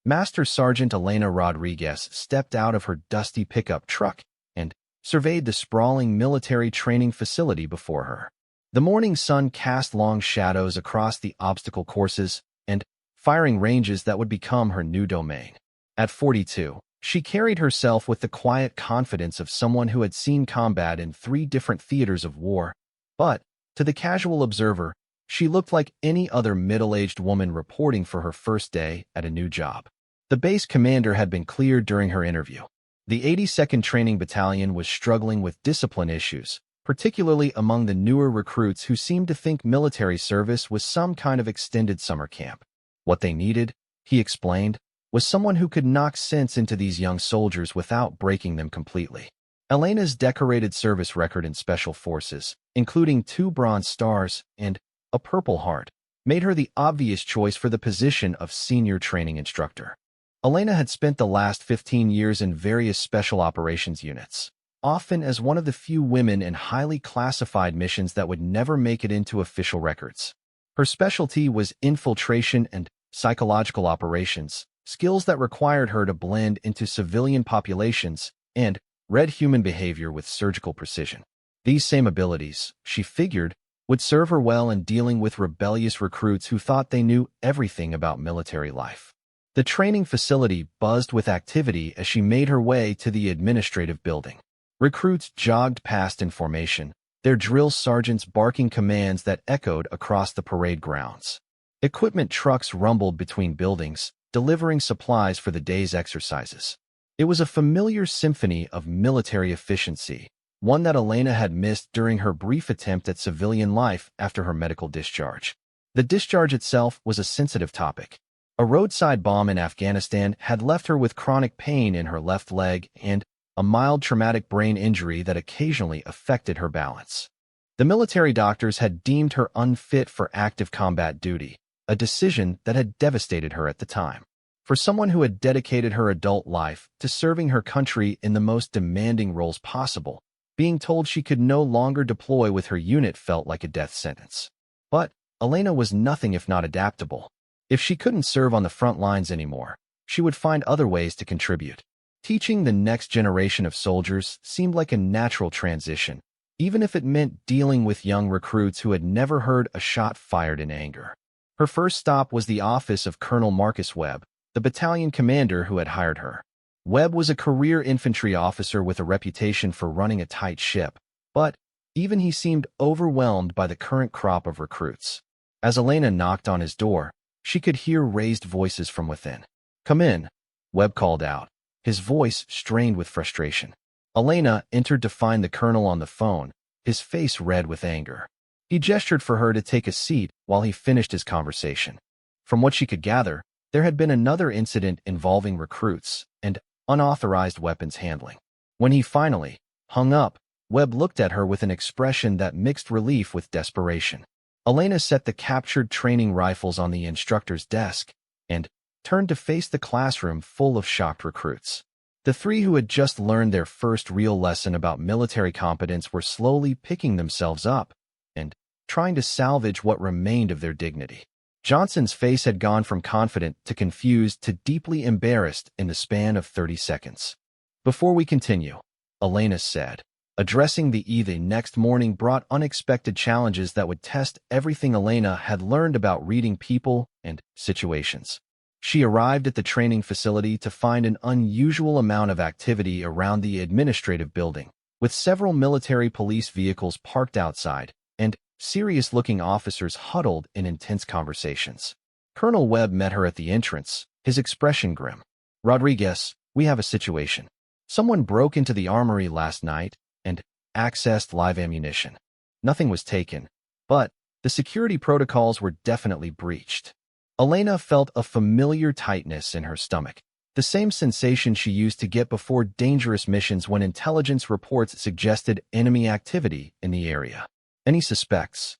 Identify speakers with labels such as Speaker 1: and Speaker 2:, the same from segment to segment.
Speaker 1: Master Sergeant Elena Rodriguez stepped out of her dusty pickup truck and surveyed the sprawling military training facility before her. The morning sun cast long shadows across the obstacle courses and firing ranges that would become her new domain. At 42, she carried herself with the quiet confidence of someone who had seen combat in 3 different theaters of war, but, to the casual observer, she looked like any other middle-aged woman reporting for her first day at a new job. The base commander had been cleared during her interview. The 82nd Training Battalion was struggling with discipline issues, particularly among the newer recruits who seemed to think military service was some kind of extended summer camp. What they needed, he explained, was someone who could knock sense into these young soldiers without breaking them completely. Elena's decorated service record in Special Forces, including 2 Bronze Stars and a Purple Heart, made her the obvious choice for the position of senior training instructor. Elena had spent the last 15 years in various special operations units, often as one of the few women in highly classified missions that would never make it into official records. Her specialty was infiltration and psychological operations, skills that required her to blend into civilian populations and read human behavior with surgical precision. These same abilities, she figured, would serve her well in dealing with rebellious recruits who thought they knew everything about military life. The training facility buzzed with activity as she made her way to the administrative building. Recruits jogged past in formation, their drill sergeants barking commands that echoed across the parade grounds. Equipment trucks rumbled between buildings, delivering supplies for the day's exercises. It was a familiar symphony of military efficiency, one that Elena had missed during her brief attempt at civilian life after her medical discharge. The discharge itself was a sensitive topic. A roadside bomb in Afghanistan had left her with chronic pain in her left leg and a mild traumatic brain injury that occasionally affected her balance. The military doctors had deemed her unfit for active combat duty, a decision that had devastated her at the time. For someone who had dedicated her adult life to serving her country in the most demanding roles possible, being told she could no longer deploy with her unit felt like a death sentence. But Elena was nothing if not adaptable. If she couldn't serve on the front lines anymore, she would find other ways to contribute. Teaching the next generation of soldiers seemed like a natural transition, even if it meant dealing with young recruits who had never heard a shot fired in anger. Her first stop was the office of Colonel Marcus Webb, the battalion commander who had hired her. Webb was a career infantry officer with a reputation for running a tight ship, but even he seemed overwhelmed by the current crop of recruits. As Elena knocked on his door, she could hear raised voices from within. "Come in," Webb called out, his voice strained with frustration. Elena entered to find the colonel on the phone, his face red with anger. He gestured for her to take a seat while he finished his conversation. From what she could gather, there had been another incident involving recruits and unauthorized weapons handling. When he finally hung up, Webb looked at her with an expression that mixed relief with desperation. Elena set the captured training rifles on the instructor's desk and turned to face the classroom full of shocked recruits. The 3 who had just learned their first real lesson about military competence were slowly picking themselves up and trying to salvage what remained of their dignity. Johnson's face had gone from confident to confused to deeply embarrassed in the span of 30 seconds. "Before we continue," Elena said. Addressing the next morning brought unexpected challenges that would test everything Elena had learned about reading people and situations. She arrived at the training facility to find an unusual amount of activity around the administrative building, with several military police vehicles parked outside and serious-looking officers huddled in intense conversations. Colonel Webb met her at the entrance, his expression grim. "Rodriguez, we have a situation. Someone broke into the armory last night and accessed live ammunition. Nothing was taken, but the security protocols were definitely breached." Elena felt a familiar tightness in her stomach, the same sensation she used to get before dangerous missions when intelligence reports suggested enemy activity in the area. "Any suspects?"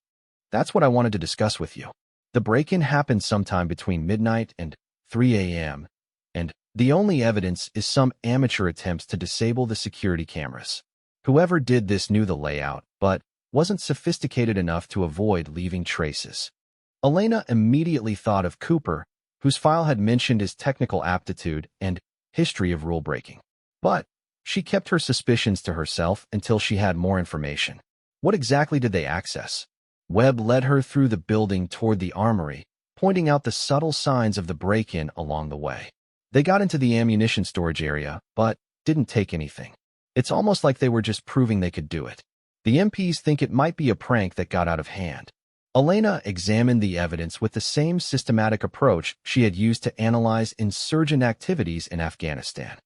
Speaker 1: "That's what I wanted to discuss with you. The break-in happened sometime between midnight and 3 a.m., and the only evidence is some amateur attempts to disable the security cameras. Whoever did this knew the layout, but wasn't sophisticated enough to avoid leaving traces." Elena immediately thought of Cooper, whose file had mentioned his technical aptitude and history of rule-breaking. But she kept her suspicions to herself until she had more information. What exactly did they access? Webb led her through the building toward the armory, pointing out the subtle signs of the break-in along the way. They got into the ammunition storage area, but didn't take anything. It's almost like they were just proving they could do it. The MPs think it might be a prank that got out of hand. Elena examined the evidence with the same systematic approach she had used to analyze insurgent activities in Afghanistan.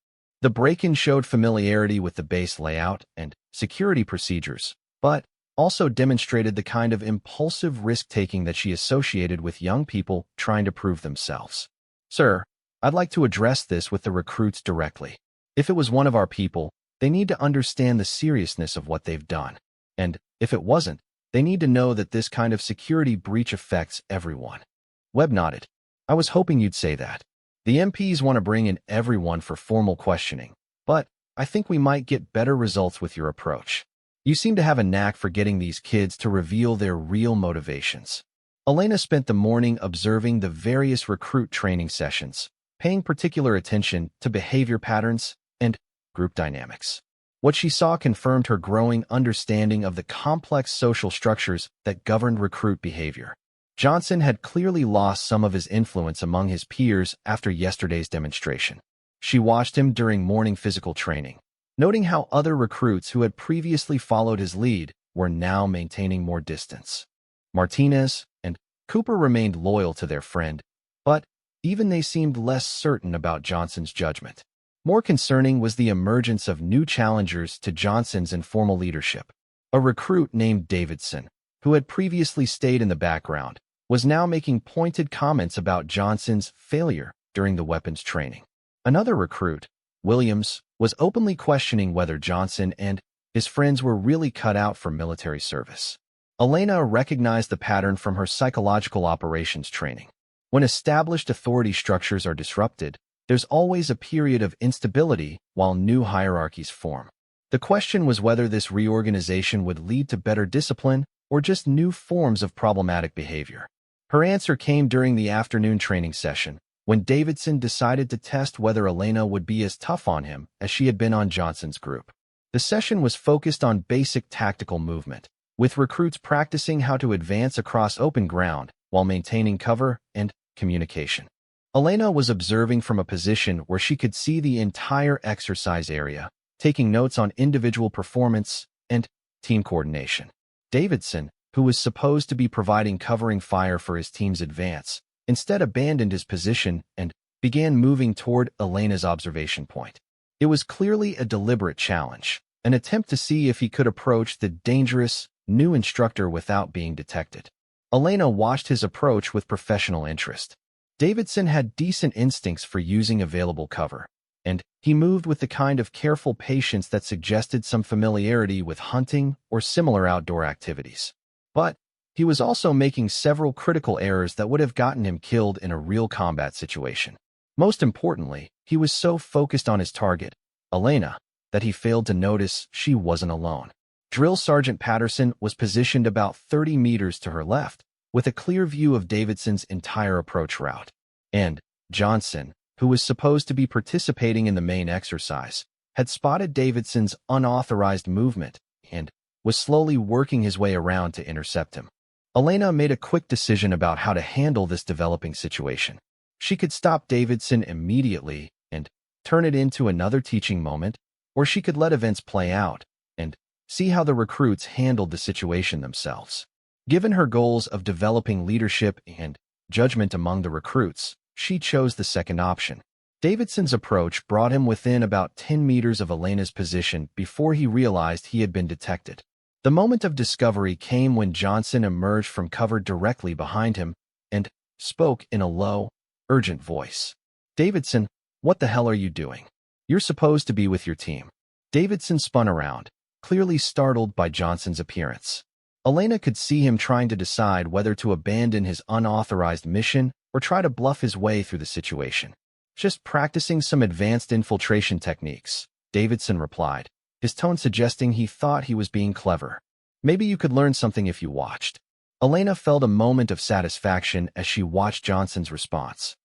Speaker 1: The break-in showed familiarity with the base layout and security procedures, but also demonstrated the kind of impulsive risk-taking that she associated with young people trying to prove themselves. Sir, I'd like to address this with the recruits directly. If it was one of our people, they need to understand the seriousness of what they've done. And if it wasn't, they need to know that this kind of security breach affects everyone. Webb nodded. I was hoping you'd say that. The MPs want to bring in everyone for formal questioning, but I think we might get better results with your approach. You seem to have a knack for getting these kids to reveal their real motivations. Elena spent the morning observing the various recruit training sessions, paying particular attention to behavior patterns and group dynamics. What she saw confirmed her growing understanding of the complex social structures that governed recruit behavior. Johnson had clearly lost some of his influence among his peers after yesterday's demonstration. She watched him during morning physical training, noting how other recruits who had previously followed his lead were now maintaining more distance. Martinez and Cooper remained loyal to their friend, but even they seemed less certain about Johnson's judgment. More concerning was the emergence of new challengers to Johnson's informal leadership. A recruit named Davidson, who had previously stayed in the background, was now making pointed comments about Johnson's failure during the weapons training. Another recruit, Williams, was openly questioning whether Johnson and his friends were really cut out for military service. Elena recognized the pattern from her psychological operations training. When established authority structures are disrupted, there's always a period of instability while new hierarchies form. The question was whether this reorganization would lead to better discipline or just new forms of problematic behavior. Her answer came during the afternoon training session, when Davidson decided to test whether Elena would be as tough on him as she had been on Johnson's group. The session was focused on basic tactical movement, with recruits practicing how to advance across open ground while maintaining cover and communication. Elena was observing from a position where she could see the entire exercise area, taking notes on individual performance and team coordination. Davidson, who was supposed to be providing covering fire for his team's advance, instead abandoned his position and began moving toward Elena's observation point. It was clearly a deliberate challenge, an attempt to see if he could approach the dangerous new instructor without being detected. Elena watched his approach with professional interest. Davidson had decent instincts for using available cover, and he moved with the kind of careful patience that suggested some familiarity with hunting or similar outdoor activities. But he was also making several critical errors that would have gotten him killed in a real combat situation. Most importantly, he was so focused on his target, Elena, that he failed to notice she wasn't alone. Drill Sergeant Patterson was positioned about 30 meters to her left, with a clear view of Davidson's entire approach route. And Johnson, who was supposed to be participating in the main exercise, had spotted Davidson's unauthorized movement and was slowly working his way around to intercept him. Elena made a quick decision about how to handle this developing situation. She could stop Davidson immediately and turn it into another teaching moment, or she could let events play out and see how the recruits handled the situation themselves. Given her goals of developing leadership and judgment among the recruits, she chose the second option. Davidson's approach brought him within about 10 meters of Elena's position before he realized he had been detected. The moment of discovery came when Johnson emerged from cover directly behind him and spoke in a low, urgent voice. Davidson, what the hell are you doing? You're supposed to be with your team. Davidson spun around, clearly startled by Johnson's appearance. Elena could see him trying to decide whether to abandon his unauthorized mission or try to bluff his way through the situation. Just practicing some advanced infiltration techniques, Davidson replied, his tone suggesting he thought he was being clever. Maybe you could learn something if you watched. Elena felt a moment of satisfaction as she watched Johnson's response.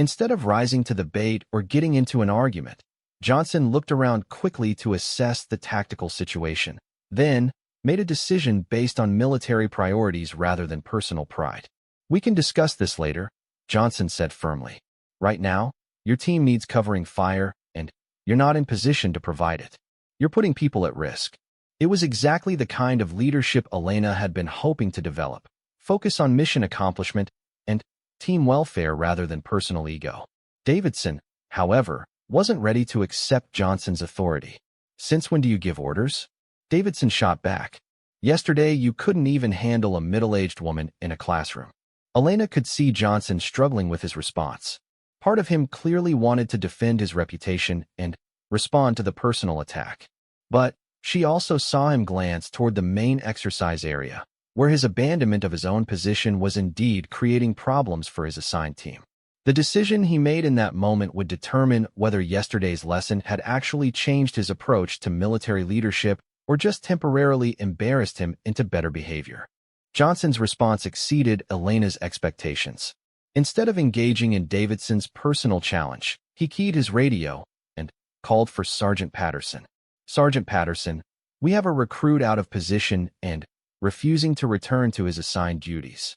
Speaker 1: Instead of rising to the bait or getting into an argument, Johnson looked around quickly to assess the tactical situation, then made a decision based on military priorities rather than personal pride. "We can discuss this later," Johnson said firmly. "Right now, your team needs covering fire, and you're not in position to provide it. You're putting people at risk." It was exactly the kind of leadership Elena had been hoping to develop. Focus on mission accomplishment and team welfare rather than personal ego. Davidson, however, wasn't ready to accept Johnson's authority. "Since when do you give orders?" Davidson shot back. "Yesterday, you couldn't even handle a middle-aged woman in a classroom." Elena could see Johnson struggling with his response. Part of him clearly wanted to defend his reputation and respond to the personal attack. But she also saw him glance toward the main exercise area, where his abandonment of his own position was indeed creating problems for his assigned team. The decision he made in that moment would determine whether yesterday's lesson had actually changed his approach to military leadership or just temporarily embarrassed him into better behavior. Johnson's response exceeded Elena's expectations. Instead of engaging in Davidson's personal challenge, he keyed his radio and called for Sergeant Patterson. "Sergeant Patterson, we have a recruit out of position and refusing to return to his assigned duties."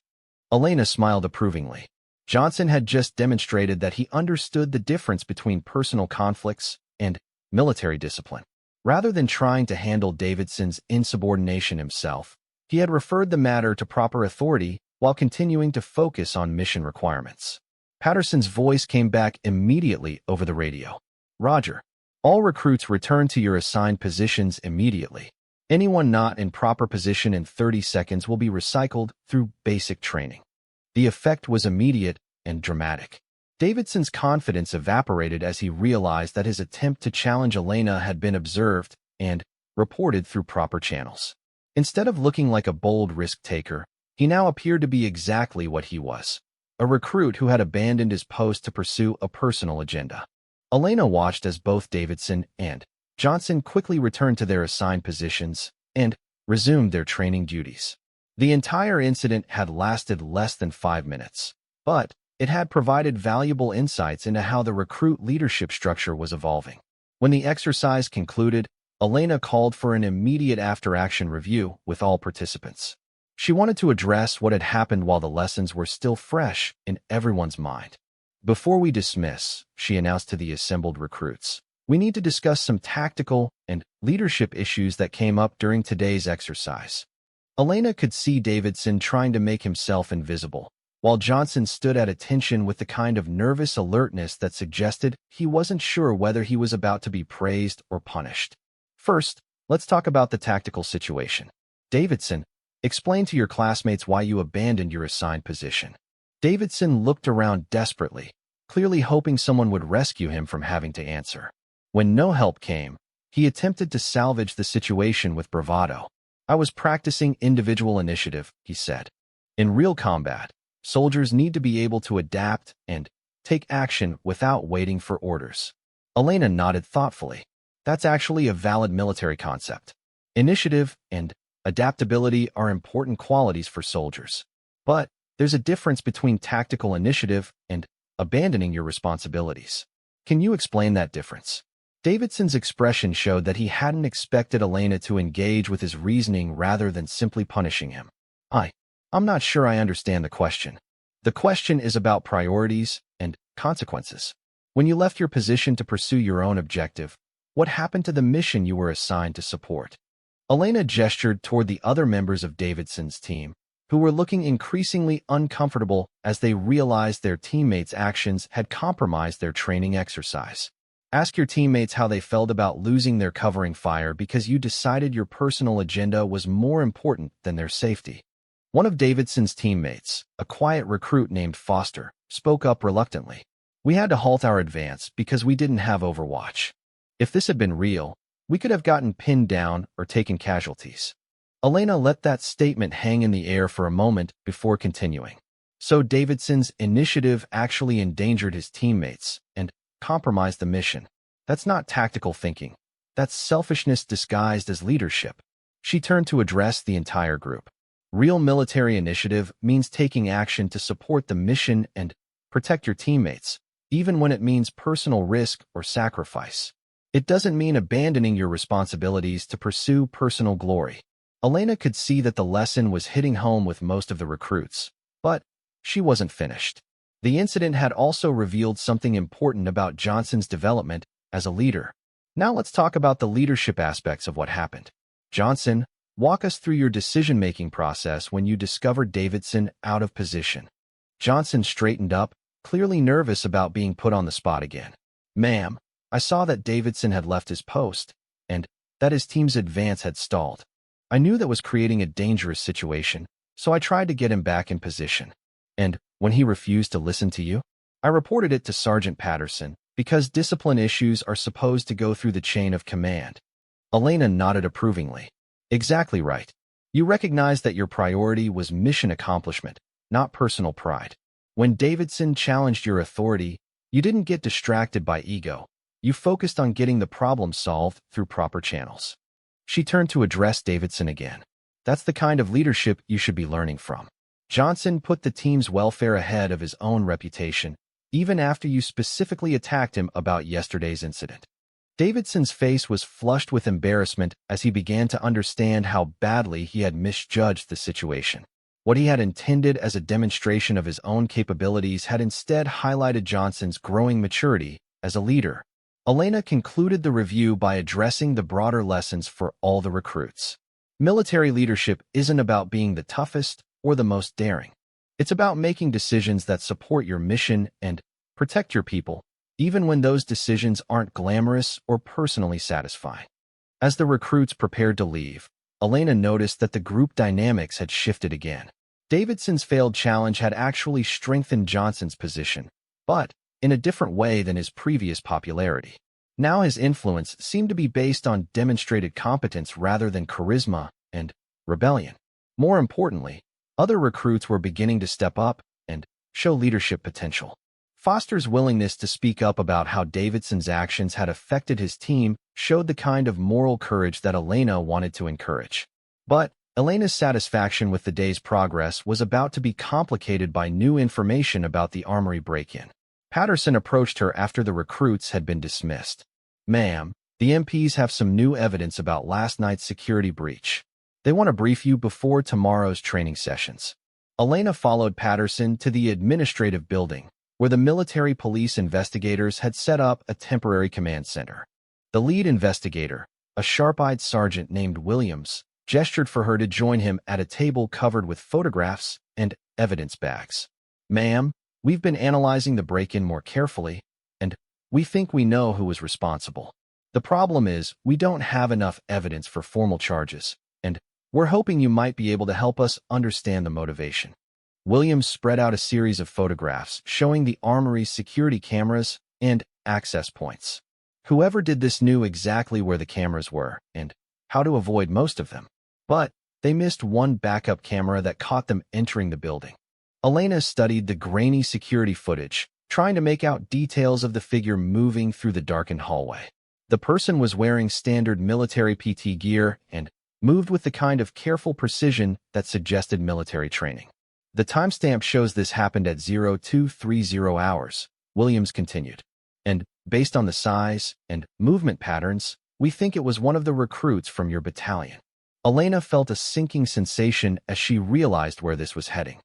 Speaker 1: Elena smiled approvingly. Johnson had just demonstrated that he understood the difference between personal conflicts and military discipline. Rather than trying to handle Davidson's insubordination himself, he had referred the matter to proper authority while continuing to focus on mission requirements. Patterson's voice came back immediately over the radio. "Roger. All recruits return to your assigned positions immediately. Anyone not in proper position in 30 seconds will be recycled through basic training." The effect was immediate and dramatic. Davidson's confidence evaporated as he realized that his attempt to challenge Elena had been observed and reported through proper channels. Instead of looking like a bold risk-taker, he now appeared to be exactly what he was, a recruit who had abandoned his post to pursue a personal agenda. Elena watched as both Davidson and Johnson quickly returned to their assigned positions and resumed their training duties. The entire incident had lasted less than 5 minutes, but it had provided valuable insights into how the recruit leadership structure was evolving. When the exercise concluded, Elena called for an immediate after-action review with all participants. She wanted to address what had happened while the lessons were still fresh in everyone's mind. "Before we dismiss," she announced to the assembled recruits, "we need to discuss some tactical and leadership issues that came up during today's exercise." Elena could see Davidson trying to make himself invisible, while Johnson stood at attention with the kind of nervous alertness that suggested he wasn't sure whether he was about to be praised or punished. "First, let's talk about the tactical situation. Davidson, explain to your classmates why you abandoned your assigned position." Davidson looked around desperately, clearly hoping someone would rescue him from having to answer. When no help came, he attempted to salvage the situation with bravado. "I was practicing individual initiative," he said. "In real combat, soldiers need to be able to adapt and take action without waiting for orders." Elena nodded thoughtfully. "That's actually a valid military concept. Initiative and adaptability are important qualities for soldiers. But there's a difference between tactical initiative and abandoning your responsibilities. Can you explain that difference?" Davidson's expression showed that he hadn't expected Elena to engage with his reasoning rather than simply punishing him. I'm not sure I understand the question. The question is about priorities and consequences. When you left your position to pursue your own objective, what happened to the mission you were assigned to support?" Elena gestured toward the other members of Davidson's team, who were looking increasingly uncomfortable as they realized their teammates' actions had compromised their training exercise. "Ask your teammates how they felt about losing their covering fire because you decided your personal agenda was more important than their safety." One of Davidson's teammates, a quiet recruit named Foster, spoke up reluctantly. "We had to halt our advance because we didn't have Overwatch. If this had been real, we could have gotten pinned down or taken casualties." Elena let that statement hang in the air for a moment before continuing. "So Davidson's initiative actually endangered his teammates and compromised the mission. That's not tactical thinking. That's selfishness disguised as leadership." She turned to address the entire group. "Real military initiative means taking action to support the mission and protect your teammates, even when it means personal risk or sacrifice. It doesn't mean abandoning your responsibilities to pursue personal glory. Elena could see that the lesson was hitting home with most of the recruits, but she wasn't finished. The incident had also revealed something important about Johnson's development as a leader. Now let's talk about the leadership aspects of what happened. Johnson, walk us through your decision-making process when you discovered Davidson out of position. Johnson straightened up, clearly nervous about being put on the spot again. Ma'am, I saw that Davidson had left his post, and that his team's advance had stalled. I knew that was creating a dangerous situation, so I tried to get him back in position. And when he refused to listen to you, I reported it to Sergeant Patterson, because discipline issues are supposed to go through the chain of command. Elena nodded approvingly. Exactly right. You recognized that your priority was mission accomplishment, not personal pride. When Davidson challenged your authority, you didn't get distracted by ego. You focused on getting the problem solved through proper channels. She turned to address Davidson again. That's the kind of leadership you should be learning from. Johnson put the team's welfare ahead of his own reputation, even after you specifically attacked him about yesterday's incident. Davidson's face was flushed with embarrassment as he began to understand how badly he had misjudged the situation. What he had intended as a demonstration of his own capabilities had instead highlighted Johnson's growing maturity as a leader. Elena concluded the review by addressing the broader lessons for all the recruits. Military leadership isn't about being the toughest or the most daring. It's about making decisions that support your mission and protect your people, even when those decisions aren't glamorous or personally satisfying. As the recruits prepared to leave, Elena noticed that the group dynamics had shifted again. Davidson's failed challenge had actually strengthened Johnson's position, but in a different way than his previous popularity. Now his influence seemed to be based on demonstrated competence rather than charisma and rebellion. More importantly, other recruits were beginning to step up and show leadership potential. Foster's willingness to speak up about how Davidson's actions had affected his team showed the kind of moral courage that Elena wanted to encourage. But Elena's satisfaction with the day's progress was about to be complicated by new information about the armory break-in. Patterson approached her after the recruits had been dismissed. Ma'am, the MPs have some new evidence about last night's security breach. They want to brief you before tomorrow's training sessions. Elena followed Patterson to the administrative building, where the military police investigators had set up a temporary command center. The lead investigator, a sharp-eyed sergeant named Williams, gestured for her to join him at a table covered with photographs and evidence bags. Ma'am, we've been analyzing the break-in more carefully, and we think we know who was responsible. The problem is, we don't have enough evidence for formal charges, and we're hoping you might be able to help us understand the motivation. Williams spread out a series of photographs showing the armory's security cameras and access points. Whoever did this knew exactly where the cameras were and how to avoid most of them. But they missed one backup camera that caught them entering the building. Elena studied the grainy security footage, trying to make out details of the figure moving through the darkened hallway. The person was wearing standard military PT gear and moved with the kind of careful precision that suggested military training. The timestamp shows this happened at 0230 hours, Williams continued. And based on the size and movement patterns, we think it was one of the recruits from your battalion. Elena felt a sinking sensation as she realized where this was heading.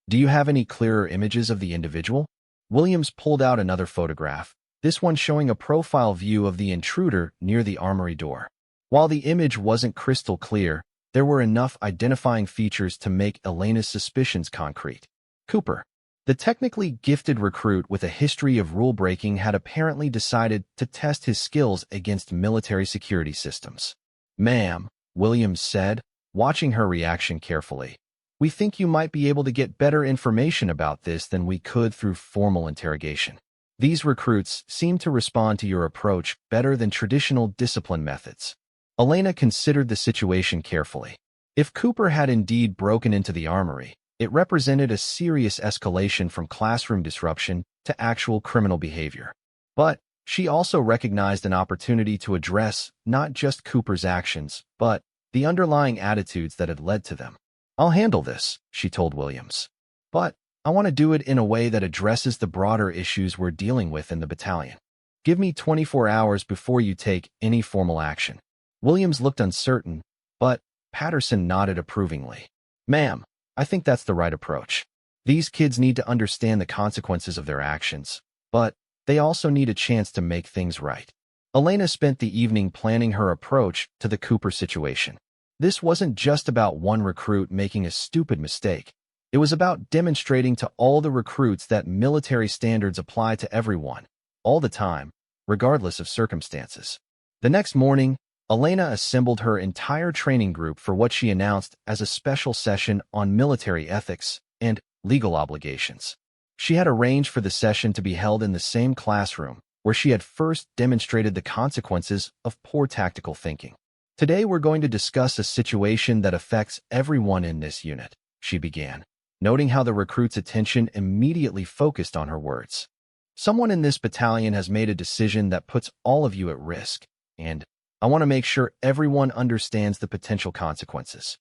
Speaker 1: Do you have any clearer images of the individual? Williams pulled out another photograph, this one showing a profile view of the intruder near the armory door. While the image wasn't crystal clear, there were enough identifying features to make Elena's suspicions concrete. Cooper, the technically gifted recruit with a history of rule-breaking, had apparently decided to test his skills against military security systems. Ma'am, Williams said, watching her reaction carefully. We think you might be able to get better information about this than we could through formal interrogation. These recruits seem to respond to your approach better than traditional discipline methods. Elena considered the situation carefully. If Cooper had indeed broken into the armory, it represented a serious escalation from classroom disruption to actual criminal behavior. But she also recognized an opportunity to address not just Cooper's actions, but the underlying attitudes that had led to them. I'll handle this, she told Williams. But I want to do it in a way that addresses the broader issues we're dealing with in the battalion. Give me 24 hours before you take any formal action." Williams looked uncertain, but Patterson nodded approvingly. "Ma'am, I think that's the right approach. These kids need to understand the consequences of their actions, but they also need a chance to make things right." Elena spent the evening planning her approach to the Cooper situation. This wasn't just about one recruit making a stupid mistake. It was about demonstrating to all the recruits that military standards apply to everyone, all the time, regardless of circumstances. The next morning, Elena assembled her entire training group for what she announced as a special session on military ethics and legal obligations. She had arranged for the session to be held in the same classroom where she had first demonstrated the consequences of poor tactical thinking. "Today we're going to discuss a situation that affects everyone in this unit," she began, noting how the recruit's attention immediately focused on her words. "Someone in this battalion has made a decision that puts all of you at risk, and I want to make sure everyone understands the potential consequences."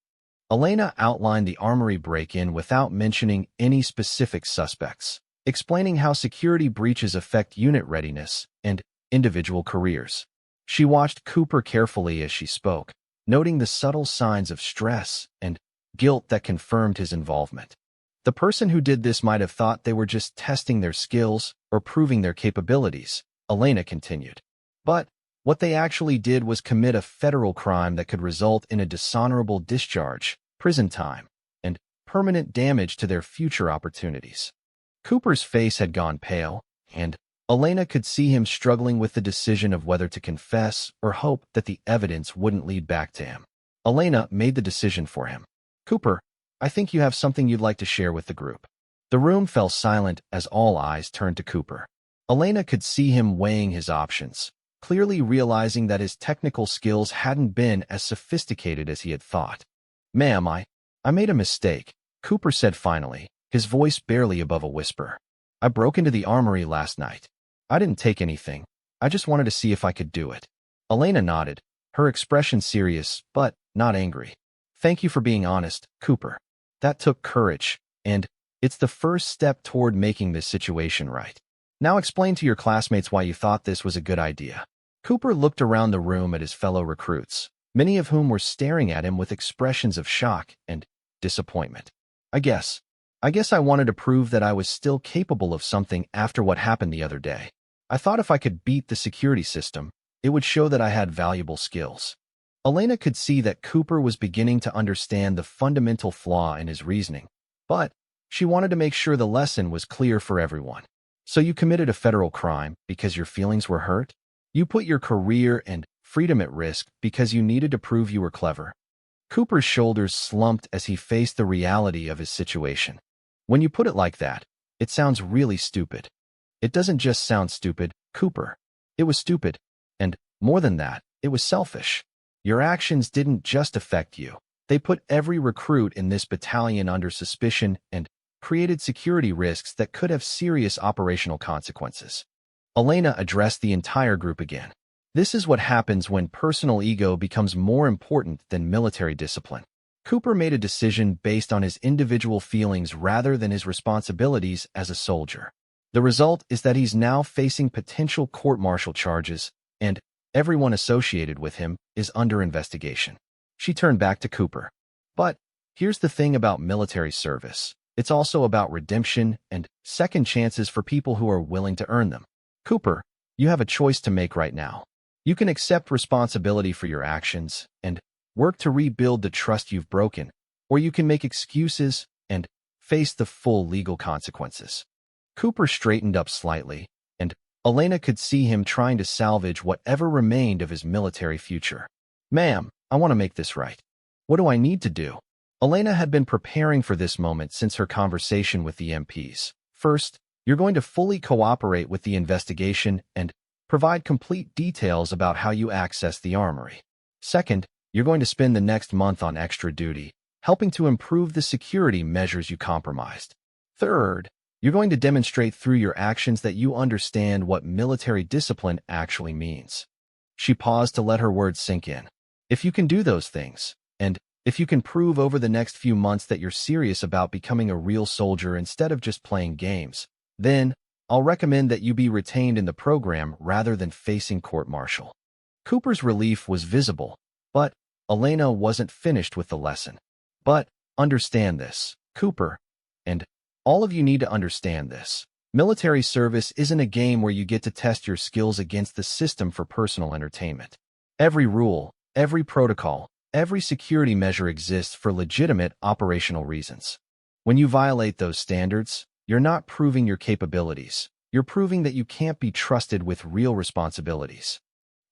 Speaker 1: Elena outlined the armory break-in without mentioning any specific suspects, explaining how security breaches affect unit readiness and individual careers. She watched Cooper carefully as she spoke, noting the subtle signs of stress and guilt that confirmed his involvement. The person who did this might have thought they were just testing their skills or proving their capabilities, Elena continued. But what they actually did was commit a federal crime that could result in a dishonorable discharge, prison time, and permanent damage to their future opportunities. Cooper's face had gone pale, and Elena could see him struggling with the decision of whether to confess or hope that the evidence wouldn't lead back to him. Elena made the decision for him. "Cooper, I think you have something you'd like to share with the group." The room fell silent as all eyes turned to Cooper. Elena could see him weighing his options, clearly realizing that his technical skills hadn't been as sophisticated as he had thought. "Ma'am, I made a mistake," Cooper said finally, his voice barely above a whisper. "I broke into the armory last night. I didn't take anything. I just wanted to see if I could do it." Elena nodded, her expression serious, but not angry. "Thank you for being honest, Cooper. That took courage, and it's the first step toward making this situation right. Now explain to your classmates why you thought this was a good idea." Cooper looked around the room at his fellow recruits, many of whom were staring at him with expressions of shock and disappointment. I guess I wanted to prove that I was still capable of something after what happened the other day. I thought if I could beat the security system, it would show that I had valuable skills." Elena could see that Cooper was beginning to understand the fundamental flaw in his reasoning, but she wanted to make sure the lesson was clear for everyone. "So you committed a federal crime because your feelings were hurt? You put your career and freedom at risk because you needed to prove you were clever?" Cooper's shoulders slumped as he faced the reality of his situation. "When you put it like that, it sounds really stupid." "It doesn't just sound stupid, Cooper. It was stupid, and more than that, it was selfish. Your actions didn't just affect you. They put every recruit in this battalion under suspicion and created security risks that could have serious operational consequences." Elena addressed the entire group again. "This is what happens when personal ego becomes more important than military discipline." Cooper made a decision based on his individual feelings rather than his responsibilities as a soldier. The result is that he's now facing potential court-martial charges, and everyone associated with him is under investigation. She turned back to Cooper. "But here's the thing about military service. It's also about redemption and second chances for people who are willing to earn them. Cooper, you have a choice to make right now. You can accept responsibility for your actions and work to rebuild the trust you've broken, or you can make excuses and face the full legal consequences." Cooper straightened up slightly, and Elena could see him trying to salvage whatever remained of his military future. "Ma'am, I want to make this right. What do I need to do?" Elena had been preparing for this moment since her conversation with the MPs. "First, you're going to fully cooperate with the investigation and provide complete details about how you access the armory. Second, you're going to spend the next month on extra duty, helping to improve the security measures you compromised. Third, you're going to demonstrate through your actions that you understand what military discipline actually means." She paused to let her words sink in. "If you can do those things, and If you can prove over the next few months that you're serious about becoming a real soldier instead of just playing games, then I'll recommend that you be retained in the program rather than facing court-martial. Cooper's relief was visible, but Elena wasn't finished with the lesson. But understand this, Cooper, and all of you need to understand this. Military service isn't a game where you get to test your skills against the system for personal entertainment. Every rule, every protocol, every security measure exists for legitimate operational reasons. When you violate those standards, you're not proving your capabilities. You're proving that you can't be trusted with real responsibilities.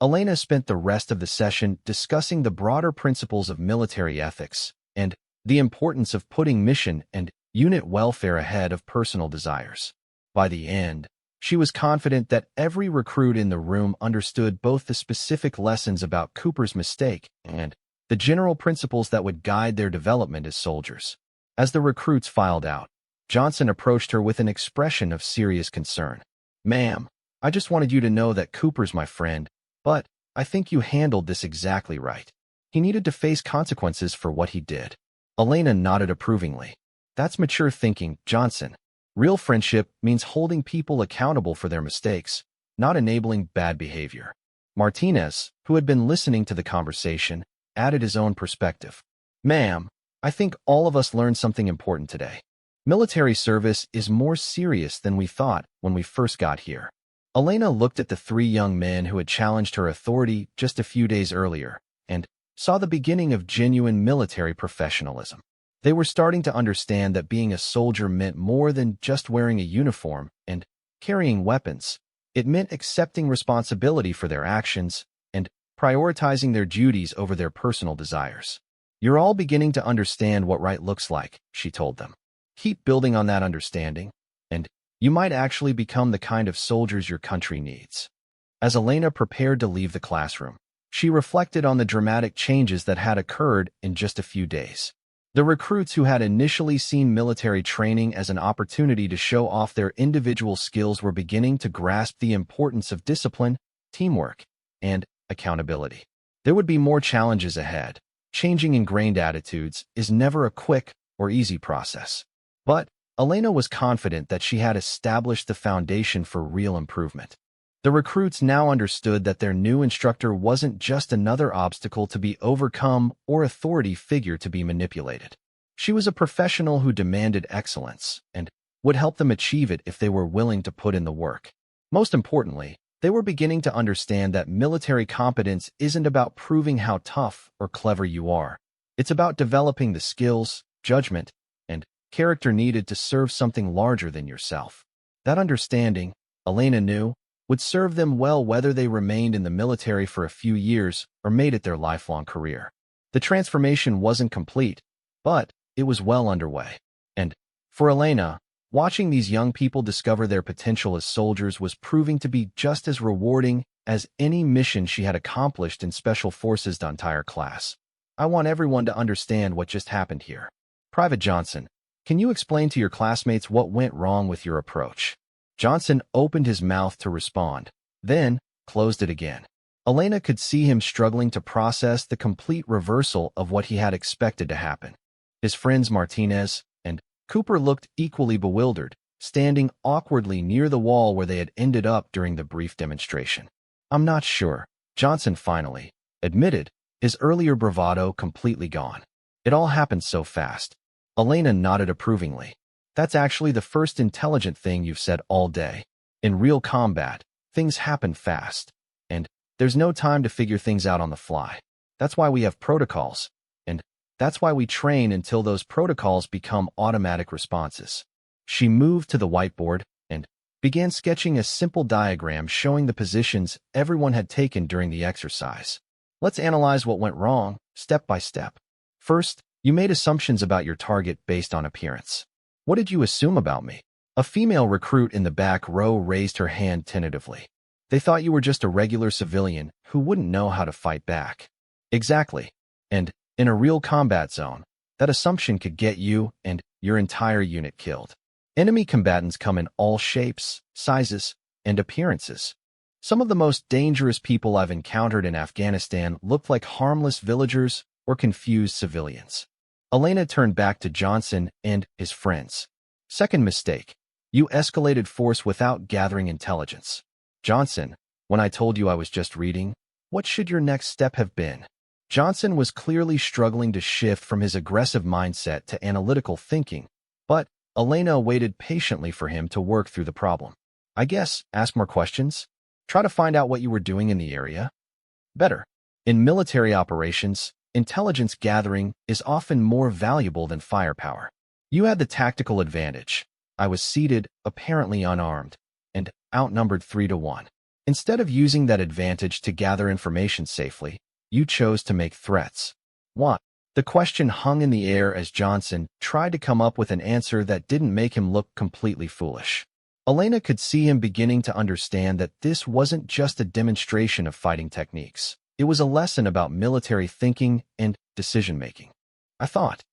Speaker 1: Elena spent the rest of the session discussing the broader principles of military ethics and the importance of putting mission and unit welfare ahead of personal desires. By the end, she was confident that every recruit in the room understood both the specific lessons about Cooper's mistake and the general principles that would guide their development as soldiers. As the recruits filed out, Johnson approached her with an expression of serious concern. "Ma'am, I just wanted you to know that Cooper's my friend, but I think you handled this exactly right. He needed to face consequences for what he did." Elena nodded approvingly. "That's mature thinking, Johnson. Real friendship means holding people accountable for their mistakes, not enabling bad behavior." Martinez, who had been listening to the conversation, added his own perspective. "Ma'am, I think all of us learned something important today. Military service is more serious than we thought when we first got here." Elena looked at the three young men who had challenged her authority just a few days earlier and saw the beginning of genuine military professionalism. They were starting to understand that being a soldier meant more than just wearing a uniform and carrying weapons. It meant accepting responsibility for their actions and prioritizing their duties over their personal desires. "You're all beginning to understand what right looks like," she told them. "Keep building on that understanding, and you might actually become the kind of soldiers your country needs." As Elena prepared to leave the classroom, she reflected on the dramatic changes that had occurred in just a few days. The recruits who had initially seen military training as an opportunity to show off their individual skills were beginning to grasp the importance of discipline, teamwork, and accountability. There would be more challenges ahead. Changing ingrained attitudes is never a quick or easy process. But Elena was confident that she had established the foundation for real improvement. The recruits now understood that their new instructor wasn't just another obstacle to be overcome or authority figure to be manipulated. She was a professional who demanded excellence and would help them achieve it if they were willing to put in the work. Most importantly, they were beginning to understand that military competence isn't about proving how tough or clever you are. It's about developing the skills, judgment, and character needed to serve something larger than yourself. That understanding, Elena knew, would serve them well whether they remained in the military for a few years or made it their lifelong career. The transformation wasn't complete, but it was well underway. And for Elena, watching these young people discover their potential as soldiers was proving to be just as rewarding as any mission she had accomplished in Special Forces the entire class. "I want everyone to understand what just happened here. Private Johnson, can you explain to your classmates what went wrong with your approach?" Johnson opened his mouth to respond, then closed it again. Elena could see him struggling to process the complete reversal of what he had expected to happen. His friends Martinez and Cooper looked equally bewildered, standing awkwardly near the wall where they had ended up during the brief demonstration. "I'm not sure," Johnson finally admitted, his earlier bravado completely gone. "It all happened so fast." Elena nodded approvingly. "That's actually the first intelligent thing you've said all day. In real combat, things happen fast, and there's no time to figure things out on the fly. That's why we have protocols, and that's why we train until those protocols become automatic responses." She moved to the whiteboard and began sketching a simple diagram showing the positions everyone had taken during the exercise. "Let's analyze what went wrong, step by step. First, you made assumptions about your target based on appearance. What did you assume about me?" A female recruit in the back row raised her hand tentatively. "They thought you were just a regular civilian who wouldn't know how to fight back." "Exactly. And in a real combat zone, that assumption could get you and your entire unit killed. Enemy combatants come in all shapes, sizes, and appearances. Some of the most dangerous people I've encountered in Afghanistan looked like harmless villagers or confuse civilians. Elena turned back to Johnson and his friends. Second mistake. You escalated force without gathering intelligence. Johnson, when I told you I was just reading, what should your next step have been? Johnson was clearly struggling to shift from his aggressive mindset to analytical thinking, but Elena waited patiently for him to work through the problem. I guess, ask more questions. Try to find out what you were doing in the area. Better. In military operations, intelligence gathering is often more valuable than firepower. You had the tactical advantage. I was seated, apparently unarmed, and outnumbered 3-1. Instead of using that advantage to gather information safely, you chose to make threats. What? The question hung in the air as Johnson tried to come up with an answer that didn't make him look completely foolish. Elena could see him beginning to understand that this wasn't just a demonstration of fighting techniques. It was a lesson about military thinking and decision-making. I thought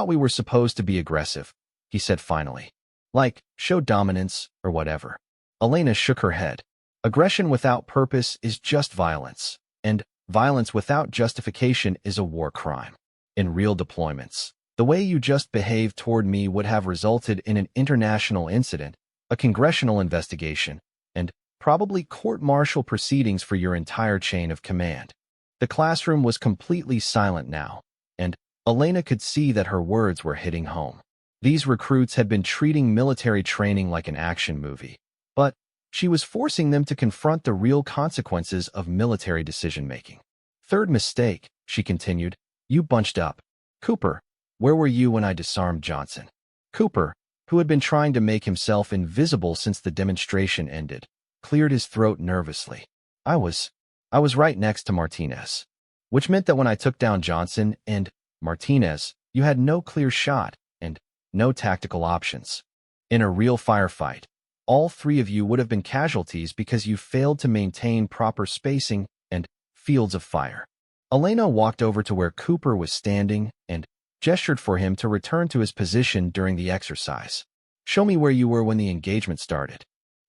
Speaker 1: we were supposed to be aggressive, he said finally. Like, show dominance or whatever. Elena shook her head. Aggression without purpose is just violence, and violence without justification is a war crime. In real deployments, the way you just behaved toward me would have resulted in an international incident, a congressional investigation, and probably court-martial proceedings for your entire chain of command. The classroom was completely silent now, and Elena could see that her words were hitting home. These recruits had been treating military training like an action movie, but she was forcing them to confront the real consequences of military decision-making. Third mistake, she continued, you bunched up. Cooper, where were you when I disarmed Johnson? Cooper, who had been trying to make himself invisible since the demonstration ended, cleared his throat nervously. I was right next to Martinez, which meant that when I took down Johnson and Martinez, you had no clear shot and no tactical options. In a real firefight, all three of you would have been casualties because you failed to maintain proper spacing and fields of fire. Elena walked over to where Cooper was standing and gestured for him to return to his position during the exercise. Show me where you were when the engagement started.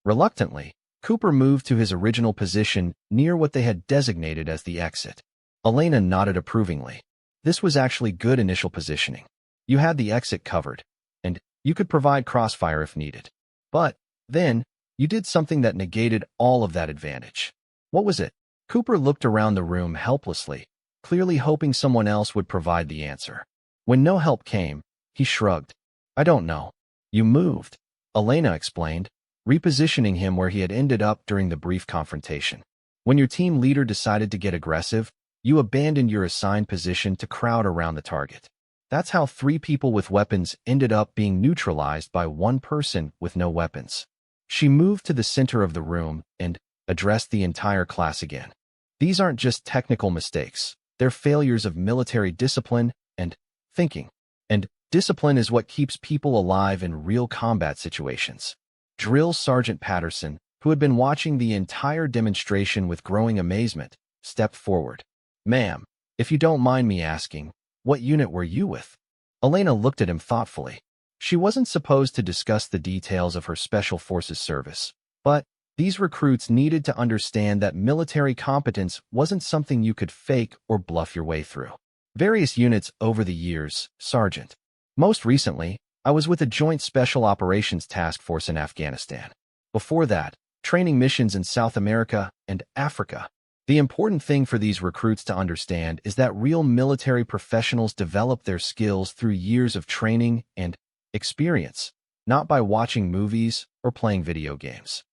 Speaker 1: Reluctantly, Cooper moved to his original position near what they had designated as the exit. Elena nodded approvingly. This was actually good initial positioning. You had the exit covered, and you could provide crossfire if needed. But then, you did something that negated all of that advantage. What was it? Cooper looked around the room helplessly, clearly hoping someone else would provide the answer. When no help came, he shrugged. I don't know. You moved, Elena explained, repositioning him where he had ended up during the brief confrontation. When your team leader decided to get aggressive, you abandoned your assigned position to crowd around the target. That's how 3 people with weapons ended up being neutralized by 1 person with no weapons. She moved to the center of the room and addressed the entire class again. These aren't just technical mistakes. They're failures of military discipline and thinking. And discipline is what keeps people alive in real combat situations. Drill Sergeant Patterson, who had been watching the entire demonstration with growing amazement, stepped forward. Ma'am, if you don't mind me asking, what unit were you with? Elena looked at him thoughtfully. She wasn't supposed to discuss the details of her Special Forces service, but these recruits needed to understand that military competence wasn't something you could fake or bluff your way through. Various units over the years, Sergeant. Most recently, I was with a Joint Special Operations Task Force in Afghanistan. Before that, training missions in South America and Africa. The important thing for these recruits to understand is that real military professionals develop their skills through years of training and experience, not by watching movies or playing video games.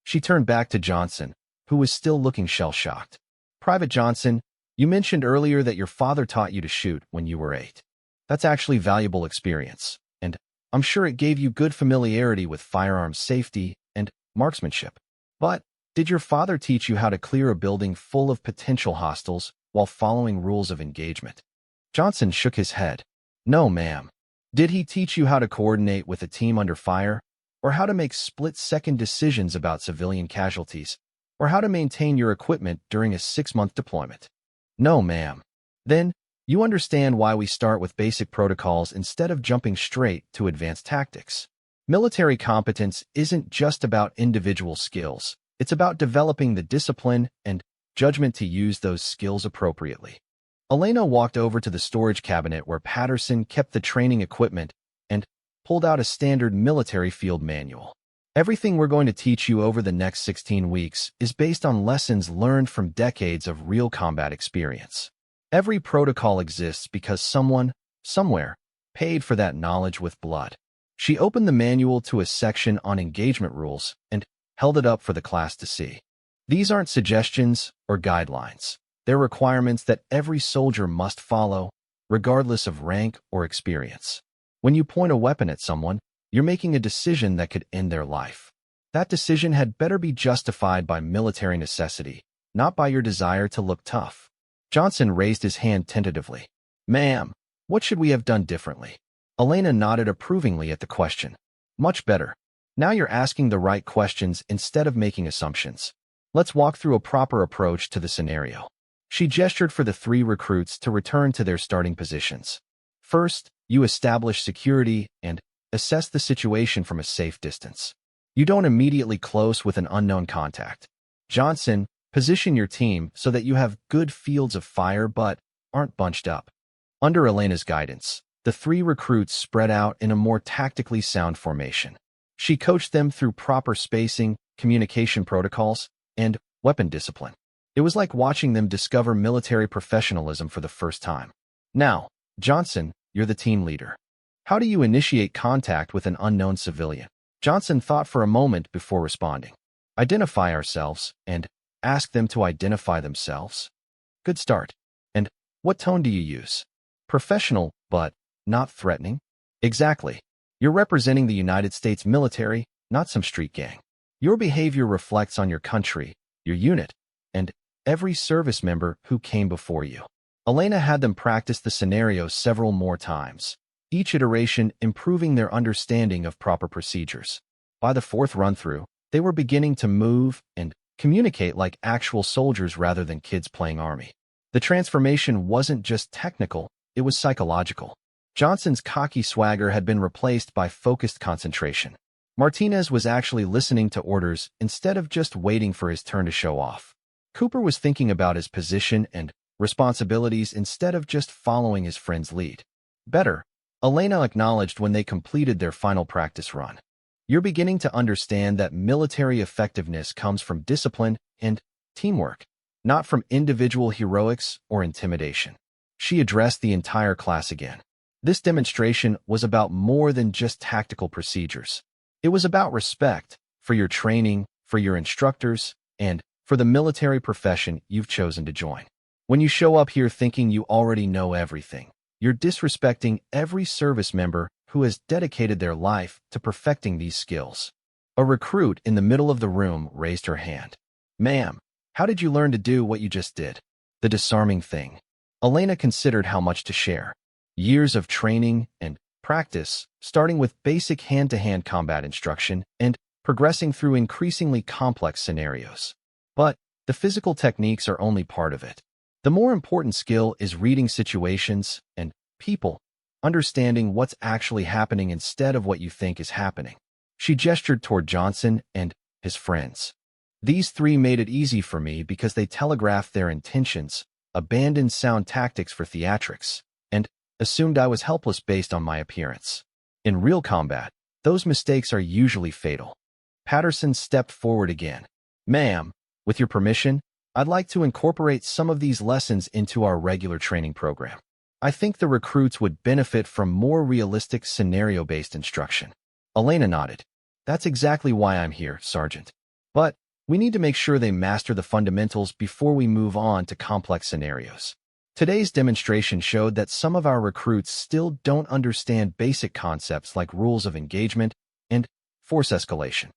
Speaker 1: She turned back to Johnson, who was still looking shell-shocked. Private Johnson, you mentioned earlier that your father taught you to shoot when you were 8. That's actually valuable experience, and I'm sure it gave you good familiarity with firearms safety and marksmanship. But did your father teach you how to clear a building full of potential hostiles while following rules of engagement? Johnson shook his head. No, ma'am. Did he teach you how to coordinate with a team under fire, or how to make split-second decisions about civilian casualties, or how to maintain your equipment during a 6-month deployment? No, ma'am. Then, you understand why we start with basic protocols instead of jumping straight to advanced tactics. Military competence isn't just about individual skills. It's about developing the discipline and judgment to use those skills appropriately. Elena walked over to the storage cabinet where Patterson kept the training equipment and pulled out a standard military field manual. Everything we're going to teach you over the next 16 weeks is based on lessons learned from decades of real combat experience. Every protocol exists because someone, somewhere, paid for that knowledge with blood. She opened the manual to a section on engagement rules and held it up for the class to see. These aren't suggestions or guidelines. They're requirements that every soldier must follow, regardless of rank or experience. When you point a weapon at someone, you're making a decision that could end their life. That decision had better be justified by military necessity, not by your desire to look tough. Johnson raised his hand tentatively. Ma'am, what should we have done differently? Elena nodded approvingly at the question. Much better. Now you're asking the right questions instead of making assumptions. Let's walk through a proper approach to the scenario. She gestured for the 3 recruits to return to their starting positions. First, you establish security and assess the situation from a safe distance. You don't immediately close with an unknown contact. Johnson, position your team so that you have good fields of fire but aren't bunched up. Under Elena's guidance, the 3 recruits spread out in a more tactically sound formation. She coached them through proper spacing, communication protocols, and weapon discipline. It was like watching them discover military professionalism for the first time. Now, Johnson, you're the team leader. How do you initiate contact with an unknown civilian? Johnson thought for a moment before responding. Identify ourselves and ask them to identify themselves. Good start. And what tone do you use? Professional, but not threatening? Exactly. You're representing the United States military, not some street gang. Your behavior reflects on your country, your unit, and every service member who came before you. Elena had them practice the scenario several more times, each iteration improving their understanding of proper procedures. By the 4th run-through, they were beginning to move and communicate like actual soldiers rather than kids playing army. The transformation wasn't just technical, it was psychological. Johnson's cocky swagger had been replaced by focused concentration. Martinez was actually listening to orders instead of just waiting for his turn to show off. Cooper was thinking about his position and responsibilities instead of just following his friend's lead. Better, Elena acknowledged when they completed their final practice run. You're beginning to understand that military effectiveness comes from discipline and teamwork, not from individual heroics or intimidation. She addressed the entire class again. This demonstration was about more than just tactical procedures. It was about respect for your training, for your instructors, and for the military profession you've chosen to join. When you show up here thinking you already know everything, you're disrespecting every service member who has dedicated their life to perfecting these skills. A recruit in the middle of the room raised her hand. Ma'am, how did you learn to do what you just did? The disarming thing. Elena considered how much to share. Years of training and practice, starting with basic hand-to-hand combat instruction and progressing through increasingly complex scenarios. But the physical techniques are only part of it. The more important skill is reading situations and people, understanding what's actually happening instead of what you think is happening. She gestured toward Johnson and his friends. These 3 made it easy for me because they telegraphed their intentions, abandoned sound tactics for theatrics, and assumed I was helpless based on my appearance. In real combat, those mistakes are usually fatal. Patterson stepped forward again. Ma'am, with your permission, I'd like to incorporate some of these lessons into our regular training program. I think the recruits would benefit from more realistic scenario-based instruction. Elena nodded. That's exactly why I'm here, Sergeant. But we need to make sure they master the fundamentals before we move on to complex scenarios. Today's demonstration showed that some of our recruits still don't understand basic concepts like rules of engagement and force escalation.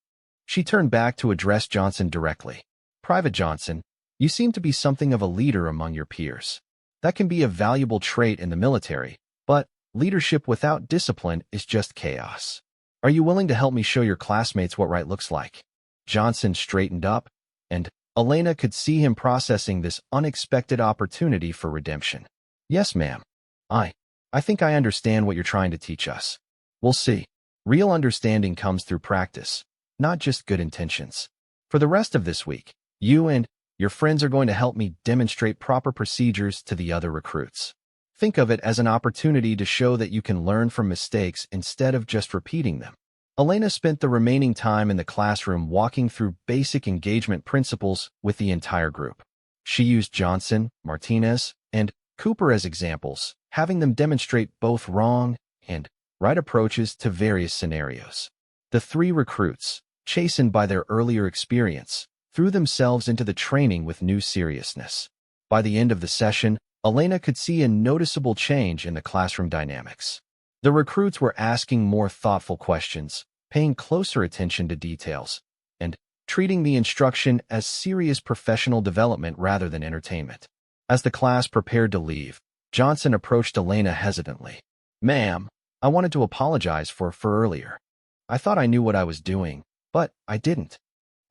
Speaker 1: She turned back to address Johnson directly. Private Johnson, you seem to be something of a leader among your peers. That can be a valuable trait in the military, but leadership without discipline is just chaos. Are you willing to help me show your classmates what right looks like? Johnson straightened up, and Elena could see him processing this unexpected opportunity for redemption. Yes, ma'am. I think I understand what you're trying to teach us. We'll see. Real understanding comes through practice, not just good intentions. For the rest of this week, you and Your friends are going to help me demonstrate proper procedures to the other recruits. Think of it as an opportunity to show that you can learn from mistakes instead of just repeating them. Elena spent the remaining time in the classroom walking through basic engagement principles with the entire group. She used Johnson, Martinez, and Cooper as examples, having them demonstrate both wrong and right approaches to various scenarios. The three recruits, chastened by their earlier experience, threw themselves into the training with new seriousness. By the end of the session, Elena could see a noticeable change in the classroom dynamics. The recruits were asking more thoughtful questions, paying closer attention to details, and treating the instruction as serious professional development rather than entertainment. As the class prepared to leave, Johnson approached Elena hesitantly. "Ma'am, I wanted to apologize for earlier. I thought I knew what I was doing, but I didn't."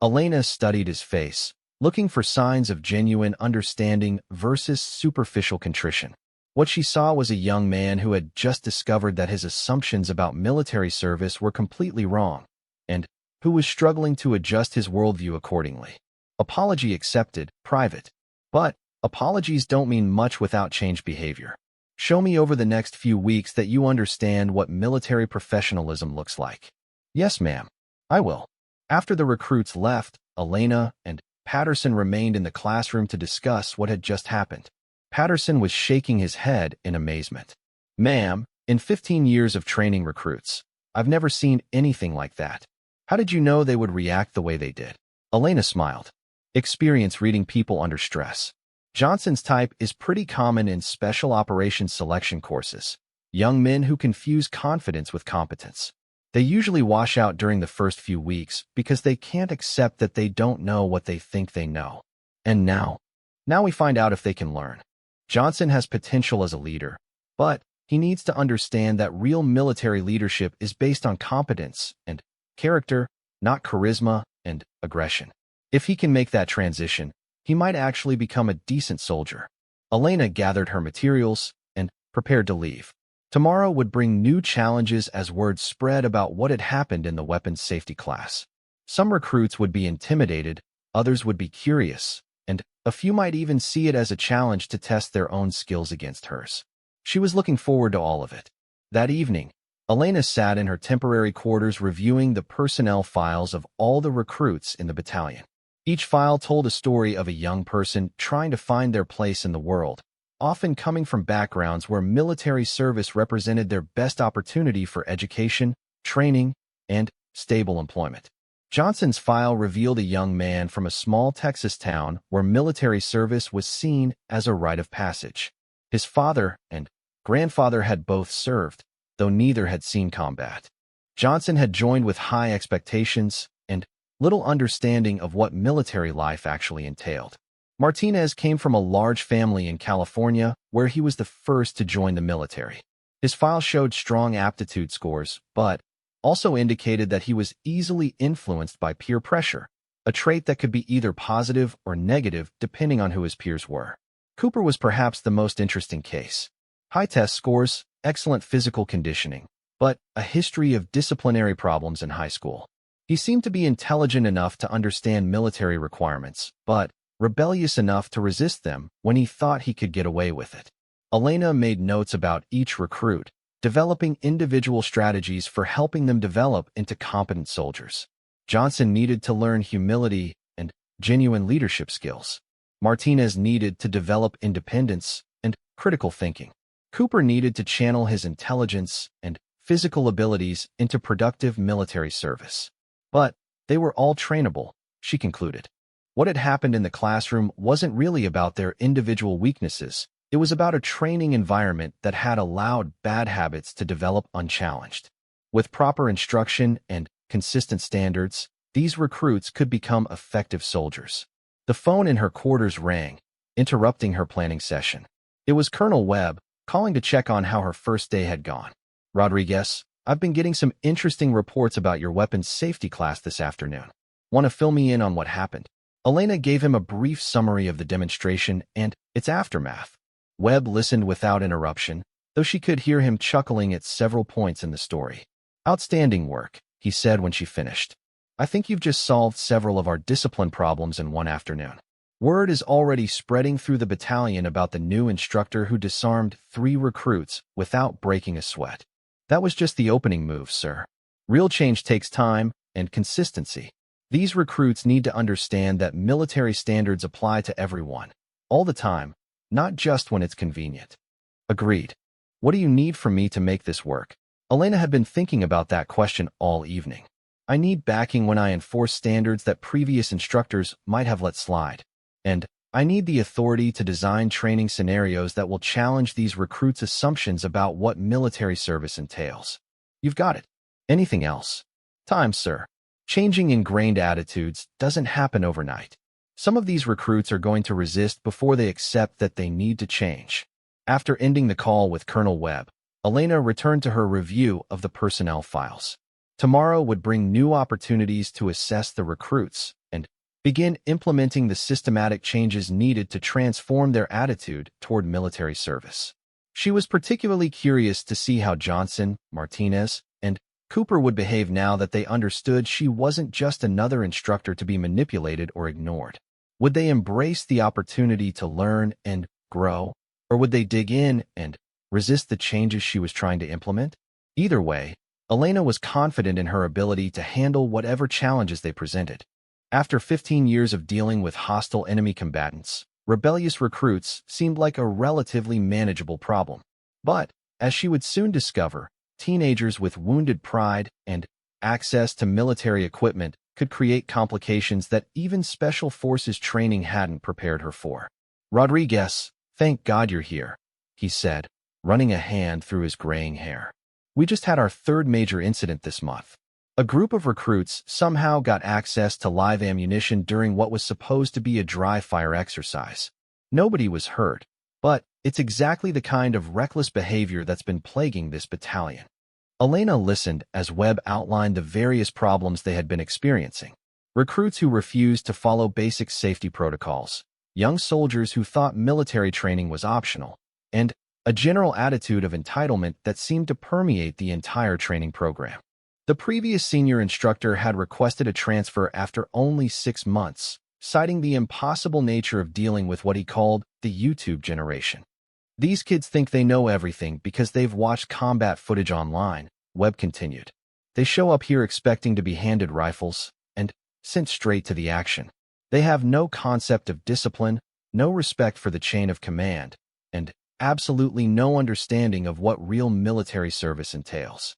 Speaker 1: Elena studied his face, looking for signs of genuine understanding versus superficial contrition. What she saw was a young man who had just discovered that his assumptions about military service were completely wrong, and who was struggling to adjust his worldview accordingly. Apology accepted, private. But apologies don't mean much without changed behavior. Show me over the next few weeks that you understand what military professionalism looks like. Yes, ma'am. I will. After the recruits left, Elena and Patterson remained in the classroom to discuss what had just happened. Patterson was shaking his head in amazement. "Ma'am, in 15 years of training recruits, I've never seen anything like that. How did you know they would react the way they did?" Elena smiled. "Experience reading people under stress. Johnson's type is pretty common in special operations selection courses. Young men who confuse confidence with competence. They usually wash out during the first few weeks because they can't accept that they don't know what they think they know. And now we find out if they can learn. Johnson has potential as a leader, but he needs to understand that real military leadership is based on competence and character, not charisma and aggression. If he can make that transition, he might actually become a decent soldier." Elena gathered her materials and prepared to leave. Tomorrow would bring new challenges as word spread about what had happened in the weapons safety class. Some recruits would be intimidated, others would be curious, and a few might even see it as a challenge to test their own skills against hers. She was looking forward to all of it. That evening, Elena sat in her temporary quarters reviewing the personnel files of all the recruits in the battalion. Each file told a story of a young person trying to find their place in the world, often coming from backgrounds where military service represented their best opportunity for education, training, and stable employment. Johnson's file revealed a young man from a small Texas town where military service was seen as a rite of passage. His father and grandfather had both served, though neither had seen combat. Johnson had joined with high expectations and little understanding of what military life actually entailed. Martinez came from a large family in California where he was the first to join the military. His file showed strong aptitude scores, but also indicated that he was easily influenced by peer pressure, a trait that could be either positive or negative depending on who his peers were. Cooper was perhaps the most interesting case. High test scores, excellent physical conditioning, but a history of disciplinary problems in high school. He seemed to be intelligent enough to understand military requirements, but rebellious enough to resist them when he thought he could get away with it. Elena made notes about each recruit, developing individual strategies for helping them develop into competent soldiers. Johnson needed to learn humility and genuine leadership skills. Martinez needed to develop independence and critical thinking. Cooper needed to channel his intelligence and physical abilities into productive military service. But they were all trainable, she concluded. What had happened in the classroom wasn't really about their individual weaknesses. It was about a training environment that had allowed bad habits to develop unchallenged. With proper instruction and consistent standards, these recruits could become effective soldiers. The phone in her quarters rang, interrupting her planning session. It was Colonel Webb, calling to check on how her first day had gone. "Rodriguez, I've been getting some interesting reports about your weapons safety class this afternoon. Want to fill me in on what happened?" Elena gave him a brief summary of the demonstration and its aftermath. Webb listened without interruption, though she could hear him chuckling at several points in the story. "Outstanding work," he said when she finished. "I think you've just solved several of our discipline problems in one afternoon." Word is already spreading through the battalion about the new instructor who disarmed 3 recruits without breaking a sweat. That was just the opening move, sir. Real change takes time and consistency. These recruits need to understand that military standards apply to everyone, all the time, not just when it's convenient. Agreed. What do you need from me to make this work? Elena had been thinking about that question all evening. I need backing when I enforce standards that previous instructors might have let slide. And I need the authority to design training scenarios that will challenge these recruits' assumptions about what military service entails. You've got it. Anything else? Time, sir. Changing ingrained attitudes doesn't happen overnight. Some of these recruits are going to resist before they accept that they need to change. After ending the call with Colonel Webb, Elena returned to her review of the personnel files. Tomorrow would bring new opportunities to assess the recruits and begin implementing the systematic changes needed to transform their attitude toward military service. She was particularly curious to see how Johnson, Martinez, and Cooper would behave now that they understood she wasn't just another instructor to be manipulated or ignored. Would they embrace the opportunity to learn and grow, or would they dig in and resist the changes she was trying to implement? Either way, Elena was confident in her ability to handle whatever challenges they presented. After 15 years of dealing with hostile enemy combatants, rebellious recruits seemed like a relatively manageable problem. But, as she would soon discover, teenagers with wounded pride and access to military equipment could create complications that even Special Forces training hadn't prepared her for. Rodriguez, thank God you're here, he said, running a hand through his graying hair. We just had our 3rd major incident this month. A group of recruits somehow got access to live ammunition during what was supposed to be a dry-fire exercise. Nobody was hurt, but it's exactly the kind of reckless behavior that's been plaguing this battalion. Elena listened as Webb outlined the various problems they had been experiencing. Recruits who refused to follow basic safety protocols, young soldiers who thought military training was optional, and a general attitude of entitlement that seemed to permeate the entire training program. The previous senior instructor had requested a transfer after only 6 months, citing the impossible nature of dealing with what he called the YouTube generation. These kids think they know everything because they've watched combat footage online, Webb continued. They show up here expecting to be handed rifles and sent straight to the action. They have no concept of discipline, no respect for the chain of command, and absolutely no understanding of what real military service entails.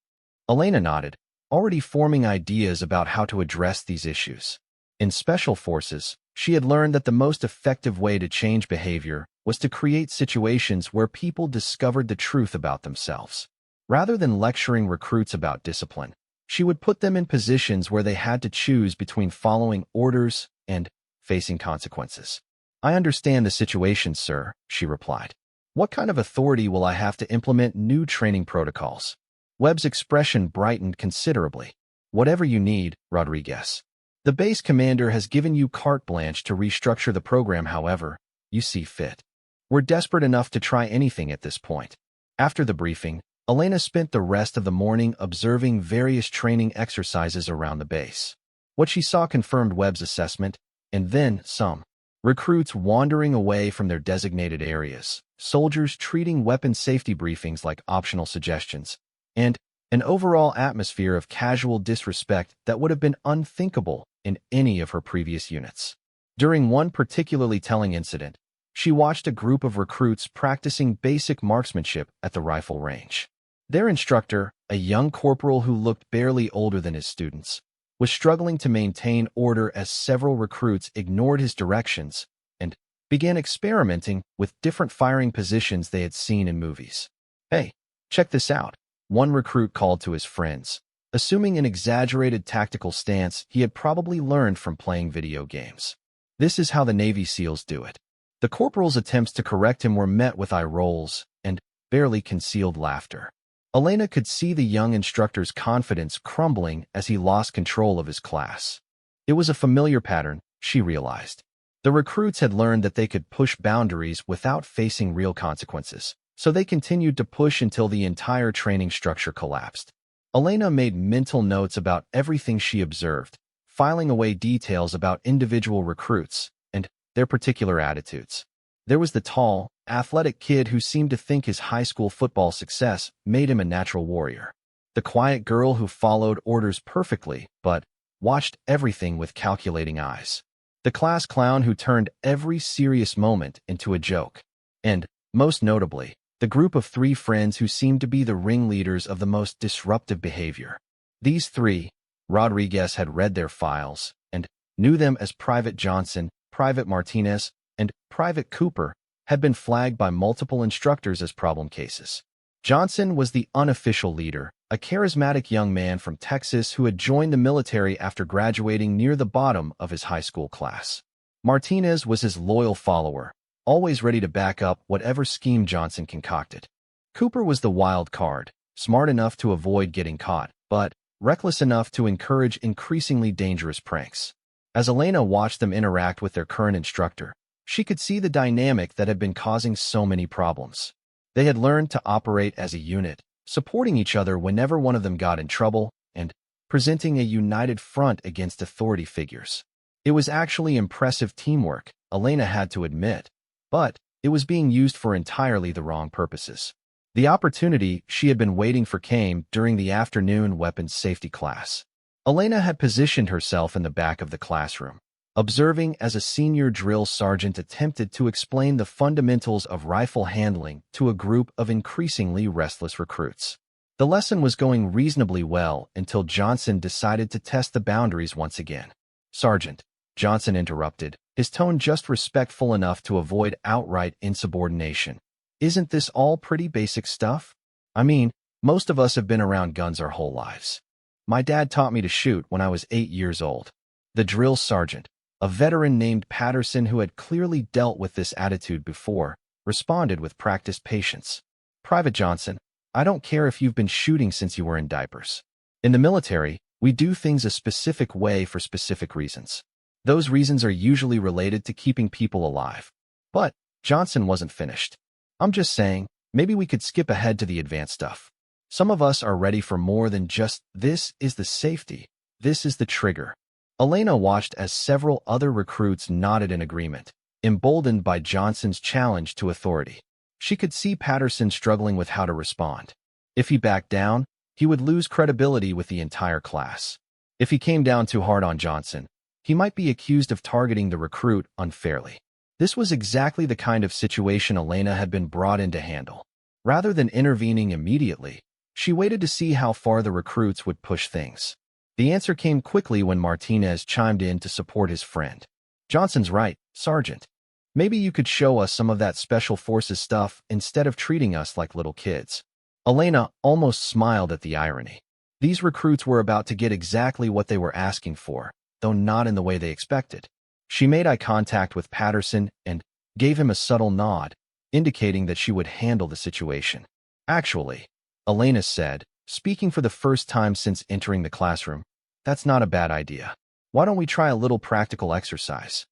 Speaker 1: Elena nodded, already forming ideas about how to address these issues. In Special Forces, she had learned that the most effective way to change behavior was to create situations where people discovered the truth about themselves. Rather than lecturing recruits about discipline, she would put them in positions where they had to choose between following orders and facing consequences. I understand the situation, sir, she replied. What kind of authority will I have to implement new training protocols? Webb's expression brightened considerably. Whatever you need, Rodriguez. The base commander has given you carte blanche to restructure the program however you see fit. We're desperate enough to try anything at this point. After the briefing, Elena spent the rest of the morning observing various training exercises around the base. What she saw confirmed Webb's assessment, and then some. Recruits wandering away from their designated areas, soldiers treating weapon safety briefings like optional suggestions, and an overall atmosphere of casual disrespect that would have been unthinkable in any of her previous units. During one particularly telling incident, she watched a group of recruits practicing basic marksmanship at the rifle range. Their instructor, a young corporal who looked barely older than his students, was struggling to maintain order as several recruits ignored his directions and began experimenting with different firing positions they had seen in movies. Hey, check this out, one recruit called to his friends, assuming an exaggerated tactical stance he had probably learned from playing video games. This is how the Navy SEALs do it. The corporal's attempts to correct him were met with eye rolls and barely concealed laughter. Elena could see the young instructor's confidence crumbling as he lost control of his class. It was a familiar pattern, she realized. The recruits had learned that they could push boundaries without facing real consequences, so they continued to push until the entire training structure collapsed. Elena made mental notes about everything she observed, filing away details about individual recruits, and their particular attitudes. There was the tall, athletic kid who seemed to think his high school football success made him a natural warrior. The quiet girl who followed orders perfectly, but watched everything with calculating eyes. The class clown who turned every serious moment into a joke. And, most notably, the group of three friends who seemed to be the ringleaders of the most disruptive behavior. These three, Rodriguez had read their files and knew them as Private Johnson, Private Martinez, and Private Cooper, had been flagged by multiple instructors as problem cases. Johnson was the unofficial leader, a charismatic young man from Texas who had joined the military after graduating near the bottom of his high school class. Martinez was his loyal follower, always ready to back up whatever scheme Johnson concocted. Cooper was the wild card, smart enough to avoid getting caught, but reckless enough to encourage increasingly dangerous pranks. As Elena watched them interact with their current instructor, she could see the dynamic that had been causing so many problems. They had learned to operate as a unit, supporting each other whenever one of them got in trouble, and presenting a united front against authority figures. It was actually impressive teamwork, Elena had to admit, but it was being used for entirely the wrong purposes. The opportunity she had been waiting for came during the afternoon weapons safety class. Elena had positioned herself in the back of the classroom, observing as a senior drill sergeant attempted to explain the fundamentals of rifle handling to a group of increasingly restless recruits. The lesson was going reasonably well until Johnson decided to test the boundaries once again. "Sergeant," Johnson interrupted, his tone just respectful enough to avoid outright insubordination. "Isn't this all pretty basic stuff? I mean, most of us have been around guns our whole lives. My dad taught me to shoot when I was 8 years old." The drill sergeant, a veteran named Patterson who had clearly dealt with this attitude before, responded with practiced patience. "Private Johnson, I don't care if you've been shooting since you were in diapers. In the military, we do things a specific way for specific reasons. Those reasons are usually related to keeping people alive." But Johnson wasn't finished. "I'm just saying, maybe we could skip ahead to the advanced stuff. Some of us are ready for more than just, this is the safety, this is the trigger." Elena watched as several other recruits nodded in agreement, emboldened by Johnson's challenge to authority. She could see Patterson struggling with how to respond. If he backed down, he would lose credibility with the entire class. If he came down too hard on Johnson, he might be accused of targeting the recruit unfairly. This was exactly the kind of situation Elena had been brought in to handle. Rather than intervening immediately, she waited to see how far the recruits would push things. The answer came quickly when Martinez chimed in to support his friend. "Johnson's right, Sergeant. Maybe you could show us some of that Special Forces stuff instead of treating us like little kids." Elena almost smiled at the irony. These recruits were about to get exactly what they were asking for, though not in the way they expected. She made eye contact with Patterson and gave him a subtle nod, indicating that she would handle the situation. "Actually," Elena said, speaking for the first time since entering the classroom, "that's not a bad idea. Why don't we try a little practical exercise?"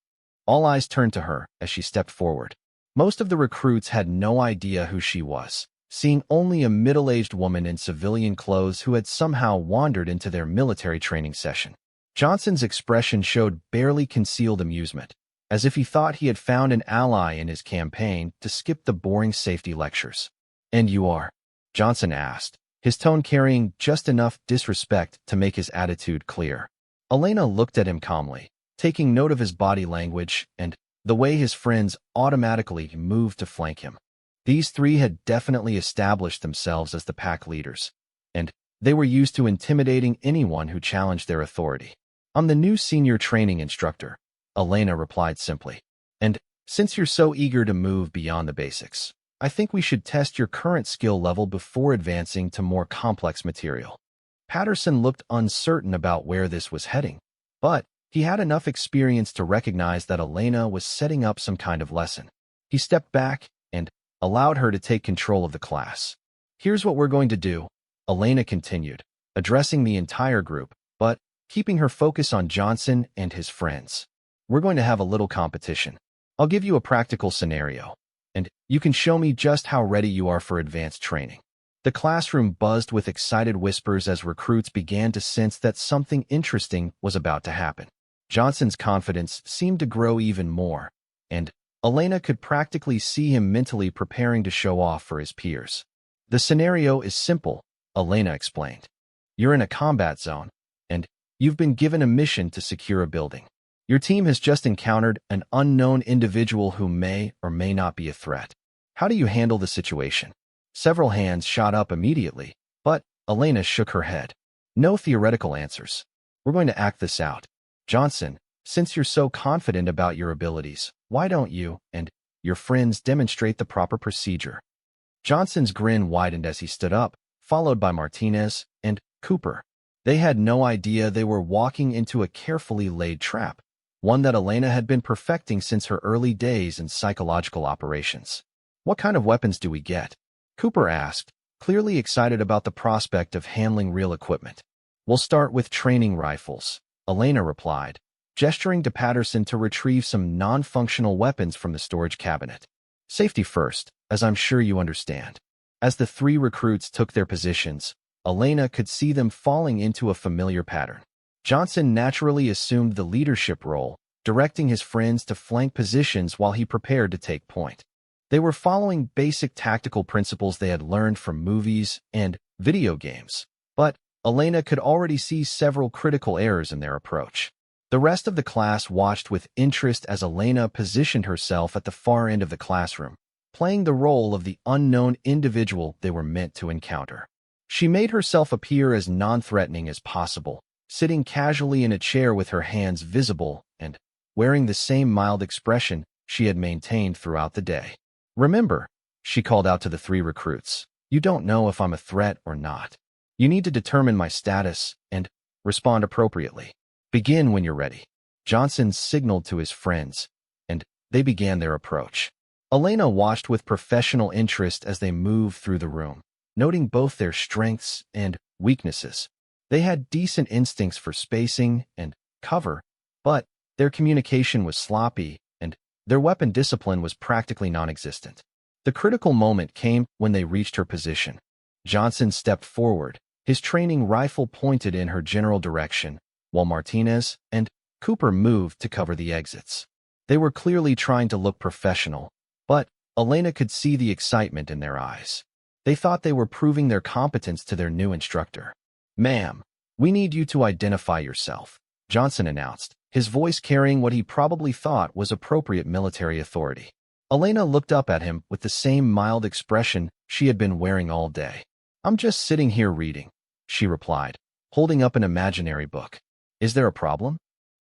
Speaker 1: All eyes turned to her as she stepped forward. Most of the recruits had no idea who she was, seeing only a middle-aged woman in civilian clothes who had somehow wandered into their military training session. Johnson's expression showed barely concealed amusement, as if he thought he had found an ally in his campaign to skip the boring safety lectures. "And you are?" Johnson asked, his tone carrying just enough disrespect to make his attitude clear. Elena looked at him calmly, taking note of his body language and the way his friends automatically moved to flank him. These three had definitely established themselves as the pack leaders, and they were used to intimidating anyone who challenged their authority. "I'm the new senior training instructor," Elena replied simply. "And since you're so eager to move beyond the basics, I think we should test your current skill level before advancing to more complex material." Patterson looked uncertain about where this was heading, but he had enough experience to recognize that Elena was setting up some kind of lesson. He stepped back and allowed her to take control of the class. "Here's what we're going to do," Elena continued, addressing the entire group, but keeping her focus on Johnson and his friends. "We're going to have a little competition. I'll give you a practical scenario, and you can show me just how ready you are for advanced training." The classroom buzzed with excited whispers as recruits began to sense that something interesting was about to happen. Johnson's confidence seemed to grow even more. and Elena could practically see him mentally preparing to show off for his peers. The scenario is simple, Elena explained. You're in a combat zone, and you've been given a mission to secure a building. Your team has just encountered an unknown individual who may or may not be a threat. How do you handle the situation? Several hands shot up immediately, but Elena shook her head. No theoretical answers. We're going to act this out. Johnson, since you're so confident about your abilities, why don't you and your friends demonstrate the proper procedure? Johnson's grin widened as he stood up, followed by Martinez and Cooper. They had no idea they were walking into a carefully laid trap, one that Elena had been perfecting since her early days in psychological operations. What kind of weapons do we get? Cooper asked, clearly excited about the prospect of handling real equipment. We'll start with training rifles, Elena replied, gesturing to Patterson to retrieve some non-functional weapons from the storage cabinet. Safety first, as I'm sure you understand. As the three recruits took their positions, Elena could see them falling into a familiar pattern. Johnson naturally assumed the leadership role, directing his friends to flank positions while he prepared to take point. They were following basic tactical principles they had learned from movies and video games, but Elena could already see several critical errors in their approach. The rest of the class watched with interest as Elena positioned herself at the far end of the classroom, playing the role of the unknown individual they were meant to encounter. She made herself appear as non-threatening as possible, sitting casually in a chair with her hands visible and wearing the same mild expression she had maintained throughout the day. Remember, she called out to the three recruits, you don't know if I'm a threat or not. You need to determine my status and respond appropriately. Begin when you're ready. Johnson signaled to his friends, and they began their approach. Elena watched with professional interest as they moved through the room, noting both their strengths and weaknesses. They had decent instincts for spacing and cover, but their communication was sloppy and their weapon discipline was practically non-existent. The critical moment came when they reached her position. Johnson stepped forward, his training rifle pointed in her general direction, while Martinez and Cooper moved to cover the exits. They were clearly trying to look professional, but Elena could see the excitement in their eyes. They thought they were proving their competence to their new instructor. Ma'am, we need you to identify yourself, Johnson announced, his voice carrying what he probably thought was appropriate military authority. Elena looked up at him with the same mild expression she had been wearing all day. I'm just sitting here reading, she replied, holding up an imaginary book. Is there a problem?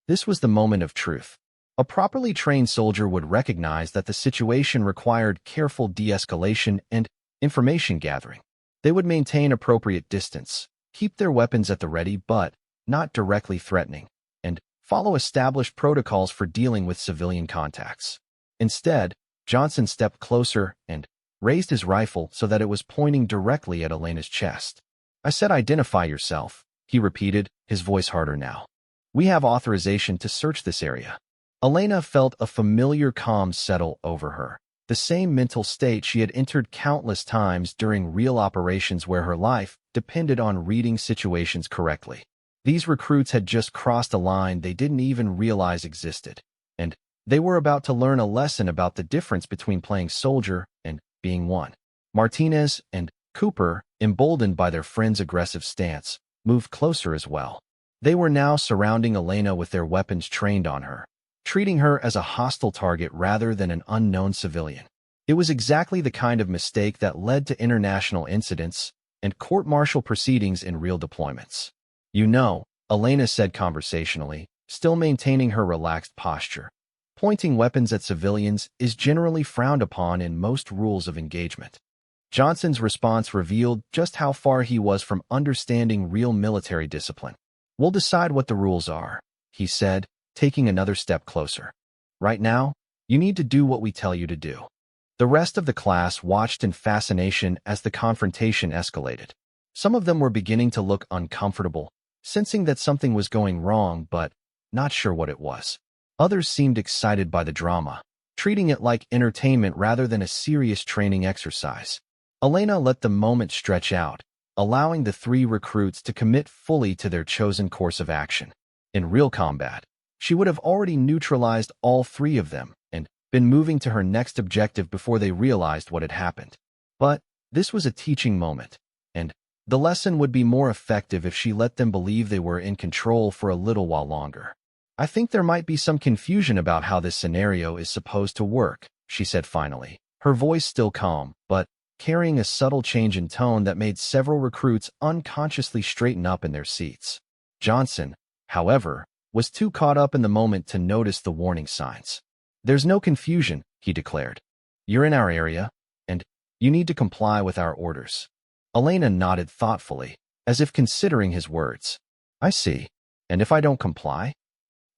Speaker 1: This was the moment of truth. A properly trained soldier would recognize that the situation required careful de-escalation and information gathering. They would maintain appropriate distance, keep their weapons at the ready but not directly threatening, and follow established protocols for dealing with civilian contacts. Instead, Johnson stepped closer and raised his rifle so that it was pointing directly at Elena's chest. I said identify yourself, he repeated, his voice harder now. We have authorization to search this area. Elena felt a familiar calm settle over her, the same mental state she had entered countless times during real operations where her life depended on reading situations correctly. These recruits had just crossed a line they didn't even realize existed, and they were about to learn a lesson about the difference between playing soldier and being one. Martinez and Cooper, emboldened by their friend's aggressive stance, moved closer as well. They were now surrounding Elena with their weapons trained on her, treating her as a hostile target rather than an unknown civilian. It was exactly the kind of mistake that led to international incidents and court-martial proceedings in real deployments. You know, Elena said conversationally, still maintaining her relaxed posture. Pointing weapons at civilians is generally frowned upon in most rules of engagement. Johnson's response revealed just how far he was from understanding real military discipline. We'll decide what the rules are, he said, taking another step closer. Right now, you need to do what we tell you to do. The rest of the class watched in fascination as the confrontation escalated. Some of them were beginning to look uncomfortable, sensing that something was going wrong but not sure what it was. Others seemed excited by the drama, treating it like entertainment rather than a serious training exercise. Elena let the moment stretch out, allowing the three recruits to commit fully to their chosen course of action. In real combat, she would have already neutralized all three of them and been moving to her next objective before they realized what had happened. But this was a teaching moment, and the lesson would be more effective if she let them believe they were in control for a little while longer. I think there might be some confusion about how this scenario is supposed to work, she said finally, her voice still calm, but carrying a subtle change in tone that made several recruits unconsciously straighten up in their seats. Johnson, however, was too caught up in the moment to notice the warning signs. "There's no confusion," he declared. "You're in our area, and you need to comply with our orders." Elena nodded thoughtfully, as if considering his words. "I see. And if I don't comply?"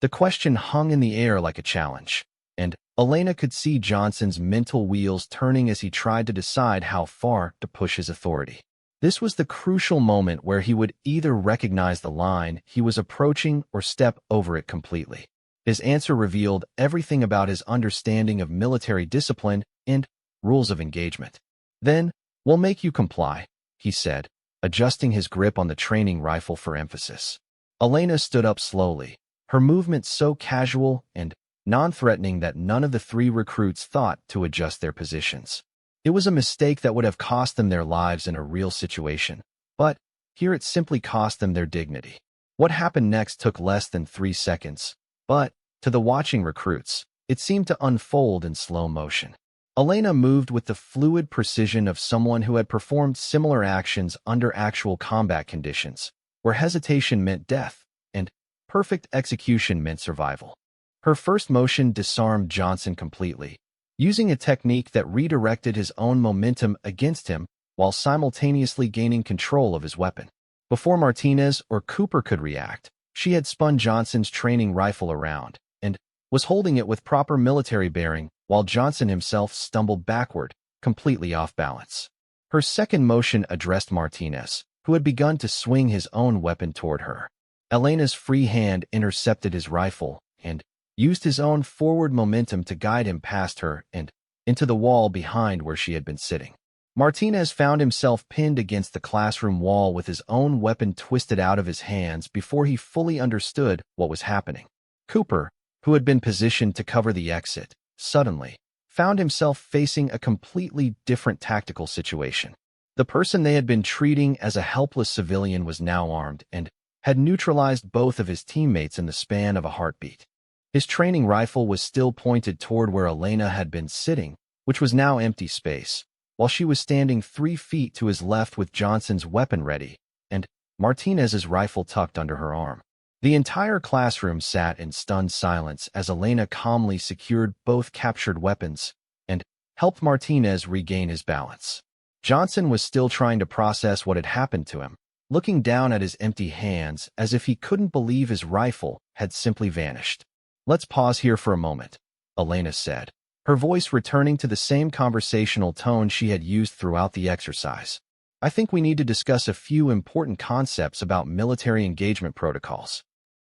Speaker 1: The question hung in the air like a challenge, and Elena could see Johnson's mental wheels turning as he tried to decide how far to push his authority. This was the crucial moment where he would either recognize the line he was approaching or step over it completely. His answer revealed everything about his understanding of military discipline and rules of engagement. "Then, we'll make you comply," he said, adjusting his grip on the training rifle for emphasis. Elena stood up slowly, her movements so casual and non-threatening that none of the three recruits thought to adjust their positions. It was a mistake that would have cost them their lives in a real situation, but here it simply cost them their dignity. What happened next took less than 3 seconds, but to the watching recruits, it seemed to unfold in slow motion. Elena moved with the fluid precision of someone who had performed similar actions under actual combat conditions, where hesitation meant death and perfect execution meant survival. Her first motion disarmed Johnson completely, using a technique that redirected his own momentum against him while simultaneously gaining control of his weapon. Before Martinez or Cooper could react, she had spun Johnson's training rifle around and was holding it with proper military bearing while Johnson himself stumbled backward, completely off balance. Her second motion addressed Martinez, who had begun to swing his own weapon toward her. Elena's free hand intercepted his rifle and used his own forward momentum to guide him past her and into the wall behind where she had been sitting. Martinez found himself pinned against the classroom wall with his own weapon twisted out of his hands before he fully understood what was happening. Cooper, who had been positioned to cover the exit, suddenly found himself facing a completely different tactical situation. The person they had been treating as a helpless civilian was now armed and had neutralized both of his teammates in the span of a heartbeat. His training rifle was still pointed toward where Elena had been sitting, which was now empty space, while she was standing 3 feet to his left with Johnson's weapon ready and Martinez's rifle tucked under her arm. The entire classroom sat in stunned silence as Elena calmly secured both captured weapons and helped Martinez regain his balance. Johnson was still trying to process what had happened to him, looking down at his empty hands as if he couldn't believe his rifle had simply vanished. "Let's pause here for a moment," Elena said, her voice returning to the same conversational tone she had used throughout the exercise. "I think we need to discuss a few important concepts about military engagement protocols."